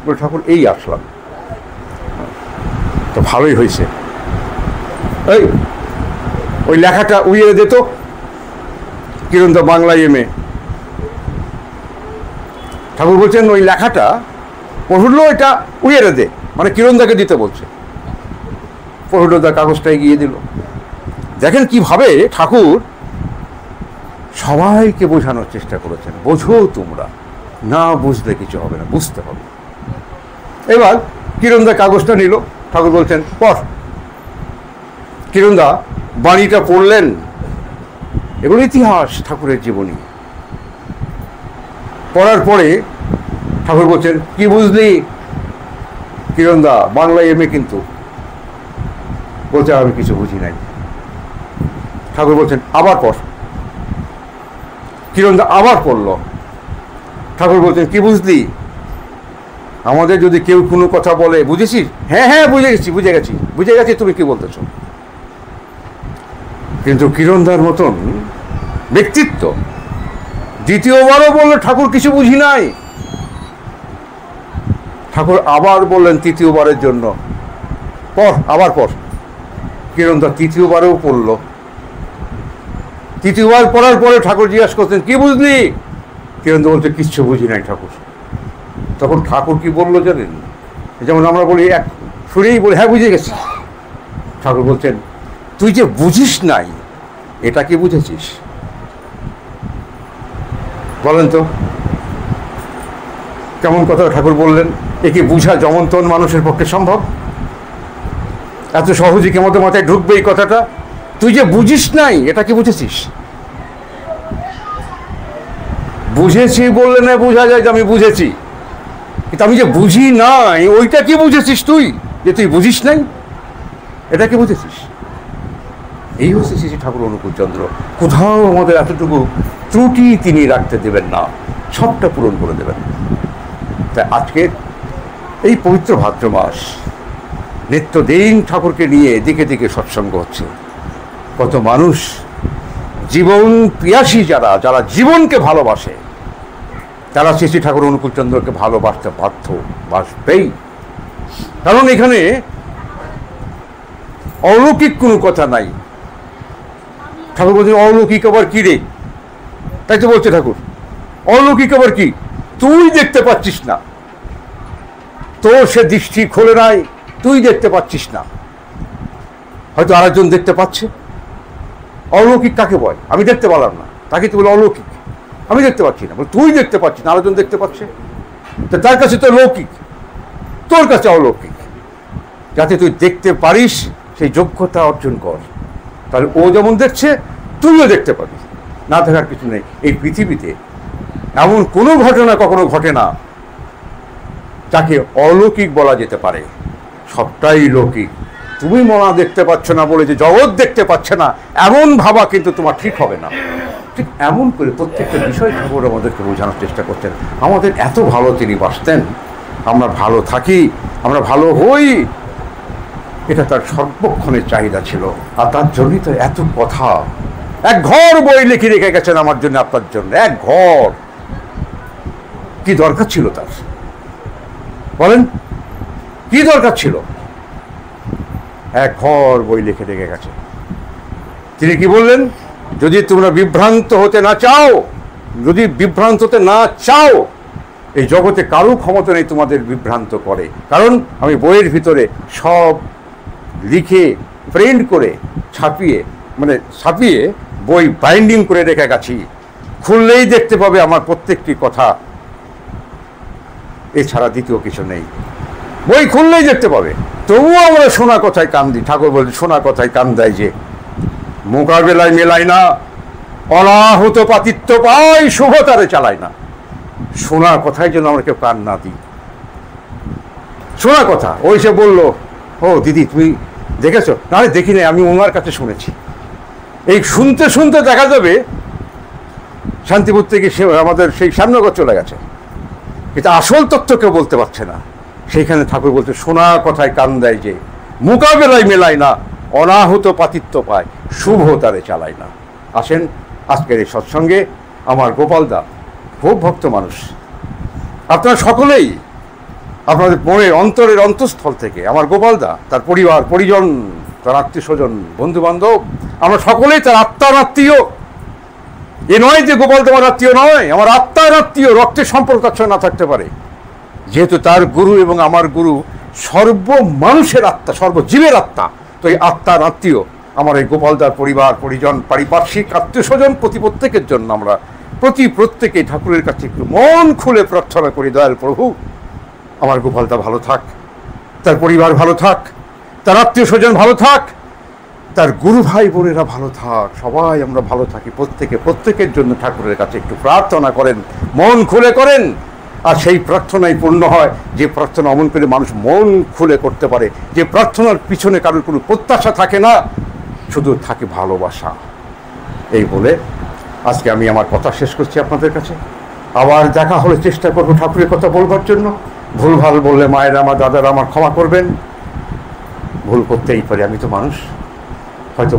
বলে, ঠাকুর এই আসলাম। তো ভালোই হয়েছে, ওই লেখাটা উইয়ে দিত। কিরণদা বাংলায় এমএ। ঠাকুর বলছেন ওই লেখাটা পড়লো, এটা উইয়ে দে, মানে কিরণদাকে দিতে বলছে। প্রফুল্লদা কাগজটা এগিয়ে দিল। দেখেন কিভাবে ঠাকুর সবাইকে বোঝানোর চেষ্টা করেছেন, বোঝো তোমরা, না বুঝলে কিছু হবে না, বুঝতে হবে। এবার কিরণদা কাগজটা নিল, ঠাকুর বলছেন পড়। কিরণদা বাণীটা পড়লেন। এগুলো ইতিহাস, ঠাকুরের জীবনী। পড়ার পরে ঠাকুর বলছেন, কি বুঝলি? কিরণদা বাংলায় এমএ, কিন্তু বলছে আমি কিছু বুঝি নাই। ঠাকুর বলছেন আবার পড়। কিরণদা আবার পড়ল। ঠাকুর বলছেন কি বুঝলি? আমাদের যদি কেউ কোনো কথা বলে বুঝেছিস? হ্যাঁ হ্যাঁ বুঝে গেছি তুমি কি বলতেছ। কিন্তু কিরণদার মতন ব্যক্তিত্ব দ্বিতীয়বারও বললো ঠাকুর কিছু বুঝি নাই। ঠাকুর আবার বললেন তৃতীয়বারের জন্য পড়, আবার পড়। কিরণদা তৃতীয়বারেও পড়ল। তৃতীয়বার পড়ার পরে ঠাকুর জিজ্ঞাসা করতেন কি বুঝলি? কিরণদা বলছে কিচ্ছু বুঝি নাই ঠাকুর। তখন ঠাকুর কি বললো জানেন? যেমন আমরা বলি এক শুনেই বলি হ্যাঁ বুঝে গেছি। ঠাকুর বলছেন তুই যে বুঝিস নাই এটা কি বুঝেছিস? বলেন তো কেমন কথা ঠাকুর বললেন। এ কি বুঝা জমন্তন মানুষের পক্ষে সম্ভব? এত সহজে কি আমাদের মাথায় ঢুকবে এই কথাটা? তুই যে বুঝিস নাই এটা কি বুঝেছিস? বুঝেছি বললে না বোঝা যায় যে আমি বুঝেছি, কিন্তু আমি যে বুঝি নাই ওইটা কি বুঝেছিস তুই? যে তুই বুঝিস নাই এটা কি বুঝেছিস? এই হচ্ছে শ্রী ঠাকুর অনুকূলচন্দ্র। কোথাও আমাদের এতটুকু ত্রুটি তিনি রাখতে দেবেন না, সবটা পূরণ করে দেবেন। তাই আজকে এই পবিত্র ভাদ্র মাস নিত্যদিন ঠাকুরকে নিয়ে দিকে দিকে সৎসঙ্গ হচ্ছে। কত মানুষ জীবন প্রিয়াসী যারা জীবনকে ভালোবাসে তারা শ্রী ঠাকুর অনুকূলচন্দ্রকে ভালোবাসতে বাসবেই। কারণ এখানে অলৌকিক কোনো কথা নাই। ঠাকুর বলছেন অলৌকিক আবার কি রে? তাই তো বলছে ঠাকুর অলৌকিক আবার কি? তুই দেখতে পাচ্ছিস না, তোর সে দৃষ্টি খোলে নাই, তুই দেখতে পাচ্ছিস না, হয়তো আরেকজন দেখতে পাচ্ছে। অলৌকিক কাকে বয়? আমি দেখতে পারলাম না তাকে তো বলে অলৌকিক। আমি দেখতে পাচ্ছি না, তুই দেখতে পাচ্ছিস না, আরেকজন দেখতে পাচ্ছে। তো তার কাছে তো লৌকিক, তোর কাছে অলৌকিক। যাতে তুই দেখতে পারিস সেই যোগ্যতা অর্জন কর, তাহলে ও যেমন দেখছে তুইও দেখতে পাবি। না দেখার কিছু নেই। এই পৃথিবীতে এমন কোনো ঘটনা কখনো ঘটে না যাকে অলৌকিক বলা যেতে পারে, সবটাই লৌকিক। তুমি মনা দেখতে পাচ্ছ না বলে যে জগৎ দেখতে পাচ্ছে না এমন ভাবা কিন্তু তোমার ঠিক হবে না। ঠিক এমন করে প্রত্যেকটা বিষয় ঠাকুর আমাদেরকে বোঝানোর চেষ্টা করতেন। আমাদের এত ভালো তিনি বাসতেন, আমরা ভালো থাকি, আমরা ভালো হই, এটা তার সর্বক্ষণের চাহিদা ছিল। আর তার জন্যই তো এত কথা। এক ঘর বই লিখে রেখে গেছেন আমার জন্য, আপনার জন্য এক ঘর। কি দরকার ছিল তার? বলেন কি দরকার ছিল? এক ঘর বই লিখে রেখে গেছে। তিনি কি বললেন? যদি তোমরা বিভ্রান্ত হতে না চাও, যদি বিভ্রান্ত হতে না চাও, এই জগতে কারো ক্ষমতা নেই তোমাদের বিভ্রান্ত করে। কারণ আমি বইয়ের ভিতরে সব লিখে প্রিন্ট করে ছাপিয়ে বই বাইন্ডিং করে রেখে গেছি। খুললেই দেখতে পাবে আমার প্রত্যেকটি কথা, এছাড়া দ্বিতীয় কিছু নেই। বই খুললেই দেখতে পাবে। তবুও আমরা শোনা কথায় কান দিই। ঠাকুর বলছে শোনা কথায় কান দেয় যে মোকাবেলায় মেলায় না, অনাহত পাতিত্ব পায়, শুভতারে চালায় না। শোনা কথায় যেন আমরা কেউ কান না দিই। শোনা কথা ওই সে বললো ও দিদি তুমি দেখেছো? না দেখি নাই, আমি ওনার কাছে শুনেছি। এই শুনতে শুনতে দেখা যাবে শান্তিপুর থেকে আমাদের সেই শ্যামনগর চলে গেছে, কিন্তু আসল তথ্য কেউ বলতে পারছে না। সেইখানে ঠাকুর বলতে শোনা কথায় কান দেয় যে মোকাবেলায় মেলায় না, অনাহত পাতিত্ব পায়, শুভ তারে চালায় না। আসেন আজকের এই সৎসঙ্গে আমার গোপালদা খুব ভক্ত মানুষ। আপনারা সকলেই আপনাদের মনের অন্তরের অন্তঃস্থল থেকে আমার গোপালদা, তার পরিবার পরিজন, তার আত্মীয় স্বজন, বন্ধু বান্ধব, আমরা সকলেই তার আত্মার আত্মীয়। এ নয় যে গোপালদা আমার আত্মীয় নয়, আমার আত্মার আত্মীয়, রক্তের সম্পর্ক তার সঙ্গে না থাকতে পারে। যেহেতু তার গুরু এবং আমার গুরু সর্ব মানুষের আত্মা, সর্বজীবের আত্মা, তো এই আত্মার আত্মীয় আমার এই গোপালদার পরিবার পরিজন, পারিপার্শ্বিক আত্মীয় স্বজন, প্রত্যেকের জন্য আমরা প্রত্যেকে ঠাকুরের কাছে একটু মন খুলে প্রার্থনা করি, দয়াল প্রভু আমার গোপালদা ভালো থাক, তার পরিবার ভালো থাক, তার আত্মীয় স্বজন ভালো থাক, তার গুরু ভাই বোনেরা ভালো থাক, সবাই আমরা ভালো থাকি। প্রত্যেকের জন্য ঠাকুরের কাছে একটু প্রার্থনা করেন, মন খুলে করেন। আর সেই প্রার্থনাই পূর্ণ হয় যে প্রার্থনা অমন করে মানুষ মন খুলে করতে পারে, যে প্রার্থনার পিছনে কারোর কোনো প্রত্যাশা থাকে না, শুধু থাকে ভালোবাসা। এই বলে আজকে আমি আমার কথা শেষ করছি আপনাদের কাছে। আবার দেখা হলে চেষ্টা করবো ঠাকুরের কথা বলবার জন্য। ভুলভাল বললে মায়েরা আমার দাদারা আমার ক্ষমা করবেন, ভুল করতেই পারি, আমি তো মানুষ, হয়তো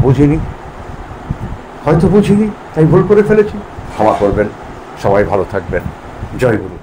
বুঝিনি তাই ভুল করে ফেলেছি, ক্ষমা করবেন। সবাই ভালো থাকবেন। জয় গুরু।